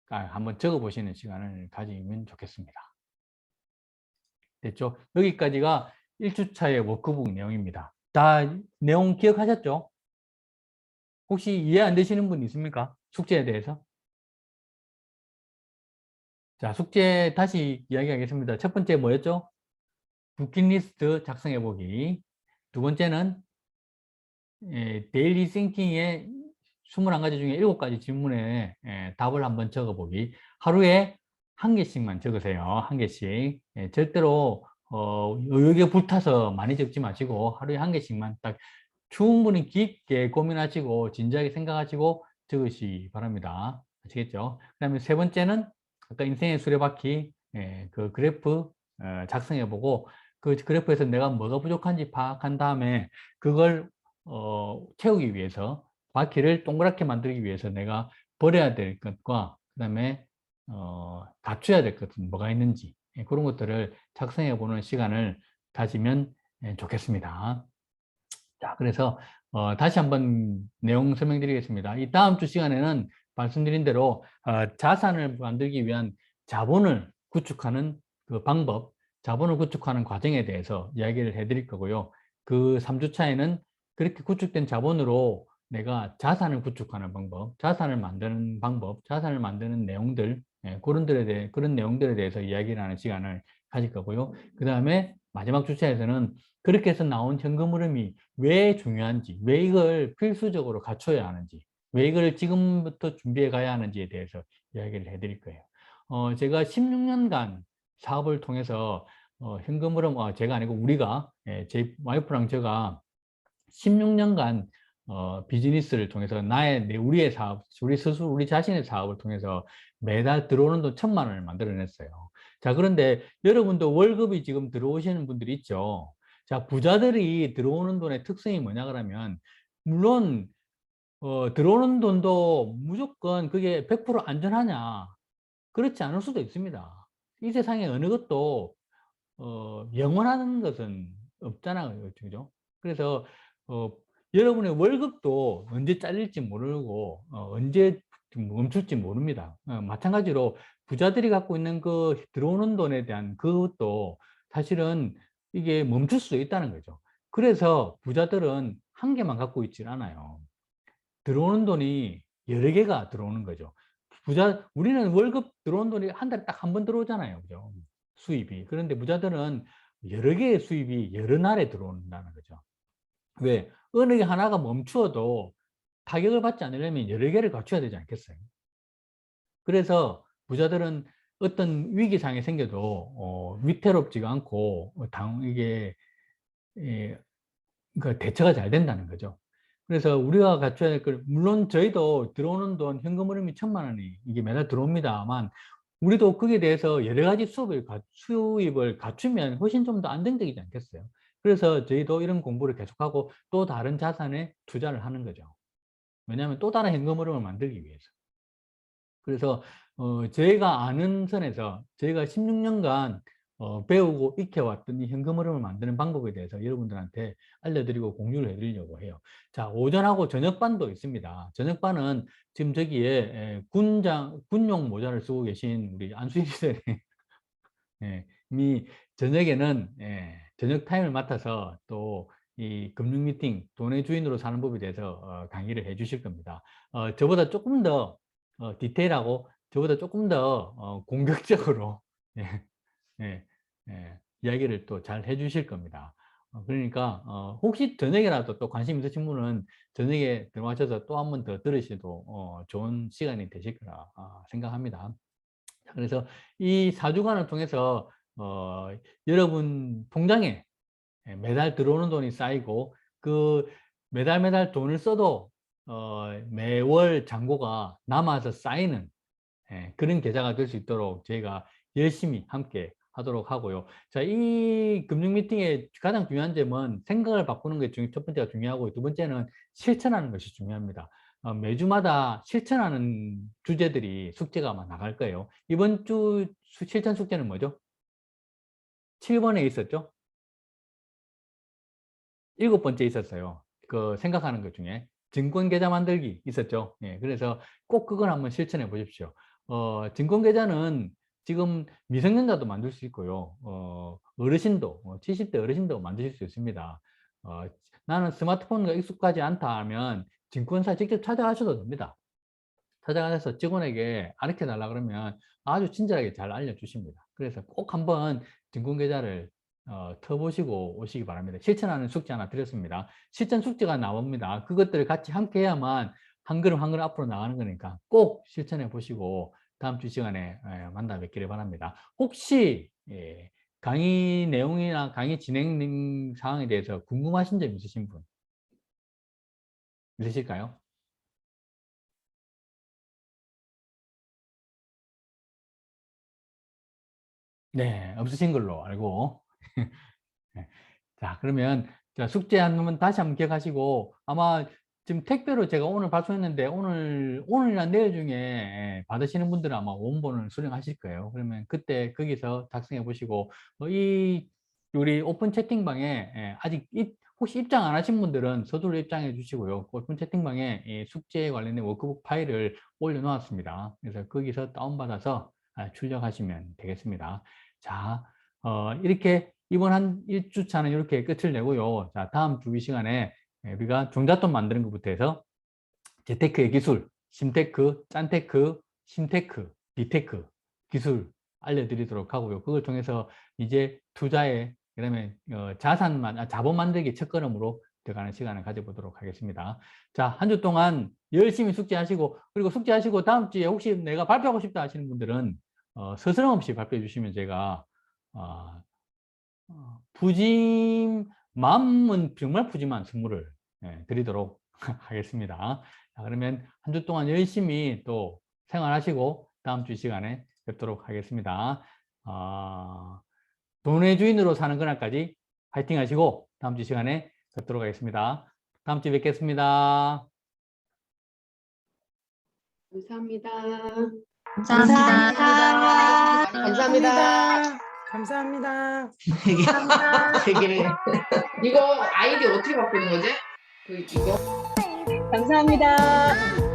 한번 적어보시는 시간을 가지면 좋겠습니다. 됐죠? 여기까지가 1주차의 워크북 내용입니다. 다 내용 기억하셨죠? 혹시 이해 안 되시는 분 있습니까? 숙제에 대해서? 자, 숙제 다시 이야기하겠습니다. 첫 번째 뭐였죠? 버킷리스트 작성해보기. 두 번째는 데일리 싱킹의 21가지 중에 7가지 질문에 답을 한번 적어보기. 하루에 한 개씩만 적으세요. 한 개씩. 절대로 여기에 불타서 많이 적지 마시고 하루에 한 개씩만 딱 충분히 깊게 고민하시고 진지하게 생각하시고 적으시 바랍니다. 아시겠죠? 그 다음에 세 번째는 아까 인생의 수레바퀴 그 그래프 작성해보고 그 그래프에서 내가 뭐가 부족한지 파악한 다음에 그걸 채우기 위해서 바퀴를 동그랗게 만들기 위해서 내가 버려야 될 것과 그 다음에 갖춰야 될 것은 뭐가 있는지 그런 것들을 작성해 보는 시간을 가지면 좋겠습니다. 자, 그래서 다시 한번 내용 설명드리겠습니다. 이 다음 주 시간에는 말씀드린 대로 자산을 만들기 위한 자본을 구축하는 그 방법, 자본을 구축하는 과정에 대해서 이야기를 해드릴 거고요. 그 3주차에는 그렇게 구축된 자본으로 내가 자산을 구축하는 방법, 자산을 만드는 방법, 자산을 만드는 내용들, 그런 내용들에 대해서 이야기를 하는 시간을 가질 거고요. 그 다음에 마지막 주차에서는 그렇게 해서 나온 현금 흐름이 왜 중요한지, 왜 이걸 필수적으로 갖춰야 하는지, 왜 이걸 지금부터 준비해 가야 하는지에 대해서 이야기를 해드릴 거예요. 제가 16년간 사업을 통해서 현금 흐름, 제가 아니고 우리가, 제 와이프랑 제가 16년간 비즈니스를 통해서 우리의 사업, 우리 스스로, 우리 자신의 사업을 통해서 매달 들어오는 돈 1,000만 원을 만들어냈어요. 자, 그런데 여러분도 월급이 지금 들어오시는 분들이 있죠. 자, 부자들이 들어오는 돈의 특성이 뭐냐 그러면, 물론, 들어오는 돈도 무조건 그게 100% 안전하냐? 그렇지 않을 수도 있습니다. 이 세상에 어느 것도, 영원한 것은 없잖아요. 그죠? 그래서, 어, 여러분의 월급도 언제 잘릴지 모르고, 언제 멈출지 모릅니다. 마찬가지로 부자들이 갖고 있는 그 들어오는 돈에 대한 그것도 사실은 이게 멈출 수 있다는 거죠. 그래서 부자들은 한 개만 갖고 있질 않아요. 들어오는 돈이 여러 개가 들어오는 거죠. 우리는 월급 들어오는 돈이 한 달에 딱 한 번 들어오잖아요. 그죠? 수입이. 그런데 부자들은 여러 개의 수입이 여러 날에 들어온다는 거죠. 왜? 어느 게 하나가 멈추어도 타격을 받지 않으려면 여러 개를 갖춰야 되지 않겠어요? 그래서 부자들은 어떤 위기상이 생겨도 위태롭지가 않고 이게 그러니까 대처가 잘 된다는 거죠. 그래서 우리가 갖춰야 될 걸, 물론 저희도 들어오는 돈, 현금 흐름이 1,000만 원이 이게 매달 들어옵니다만, 우리도 거기에 대해서 여러 가지 수입을 갖추면 훨씬 좀 더 안정적이지 않겠어요? 그래서 저희도 이런 공부를 계속하고 또 다른 자산에 투자를 하는 거죠. 왜냐하면 또 다른 현금 흐름을 만들기 위해서. 그래서 저희가 아는 선에서 저희가 16년간 배우고 익혀왔던 이 현금 흐름을 만드는 방법에 대해서 여러분들한테 알려드리고 공유를 해드리려고 해요. 자, 오전하고 저녁반도 있습니다. 저녁반은 지금 저기에 군용 모자를 쓰고 계신 우리 안수희 시절이 이 저녁에는 저녁 타임을 맡아서 또 이 금융 미팅, 돈의 주인으로 사는 법에 대해서 강의를 해 주실 겁니다. 저보다 조금 더 디테일하고 저보다 조금 더 공격적으로 예, 예, 이야기를 또 잘 해주실 겁니다. 그러니까 혹시 저녁에라도 또 관심 있으신 분은 저녁에 들어가셔서 또 한 번 더 들으셔도 좋은 시간이 되실 거라 생각합니다. 그래서 이 4주간을 통해서 여러분 통장에 매달 들어오는 돈이 쌓이고 그 매달 돈을 써도 매월 잔고가 남아서 쌓이는 그런 계좌가 될 수 있도록 저희가 열심히 함께 하도록 하고요. 자, 이 금융 미팅의 가장 중요한 점은 생각을 바꾸는 게 첫 번째가 중요하고 두 번째는 실천하는 것이 중요합니다. 매주마다 실천하는 주제들이 숙제가 아마 나갈 거예요. 이번 주 실천 숙제는 뭐죠? 7번에 있었죠? 7번째 있었어요. 그 생각하는 것 중에 증권 계좌 만들기 있었죠. 예, 그래서 꼭 그걸 한번 실천해 보십시오. 증권 계좌는 지금 미성년자도 만들 수 있고요. 어르신도 70대 어르신도 만드실 수 있습니다. 어, 나는 스마트폰과 익숙하지 않다 하면 증권사 직접 찾아가셔도 됩니다. 찾아가서 직원에게 가르쳐 달라 그러면 아주 친절하게 잘 알려주십니다. 그래서 꼭 한번 증권계좌를 터보시고 오시기 바랍니다. 실천하는 숙제 하나 드렸습니다. 실천 숙제가 나옵니다. 그것들을 같이 함께 해야만 한 걸음 한 걸음 앞으로 나가는 거니까 꼭 실천해 보시고 다음 주 시간에 만나 뵙기를 바랍니다. 혹시 강의 내용이나 강의 진행 사항에 대해서 궁금하신 점 있으신 분 있으실까요? 네, 없으신 걸로 알고. 네. 자, 그러면 자, 숙제 한번 다시 한번 기억하시고 아마 지금 택배로 제가 오늘 발송했는데 오늘이나 내일 중에 받으시는 분들은 아마 원본을 수령하실 거예요. 그러면 그때 거기서 작성해 보시고 이 우리 오픈 채팅방에 아직 혹시 입장 안 하신 분들은 서두로 입장해 주시고요. 오픈 채팅방에 이 숙제에 관련된 워크북 파일을 올려놓았습니다. 그래서 거기서 다운받아서 출력하시면 되겠습니다. 자, 이렇게 이번 한 1주차는 이렇게 끝을 내고요. 자, 다음 주기 시간에 우리가 종잣돈 만드는 것부터 해서 재테크의 기술, 심테크, 짠테크, 신테크, 비테크 기술 알려드리도록 하고요. 그걸 통해서 이제 투자에 그다음에 자본 만들기 첫걸음으로 들어가는 시간을 가져보도록 하겠습니다. 자, 한 주 동안 열심히 숙제하시고 그리고 숙제하시고 다음 주에 혹시 내가 발표하고 싶다 하시는 분들은 스스럼 없이 발표해 주시면 제가 마음은 정말 푸짐한 선물을 드리도록 하겠습니다. 자, 그러면 한 주 동안 열심히 또 생활하시고 다음 주 시간에 뵙도록 하겠습니다. 돈의 주인으로 사는 그날까지 파이팅 하시고 다음 주 시간에 뵙도록 하겠습니다. 다음 주에 뵙겠습니다. 감사합니다. 감사합니다. 감사합니다. 감사합니다. 되게 이거 아이디 어떻게 바꾸는 거지? 이거 감사합니다.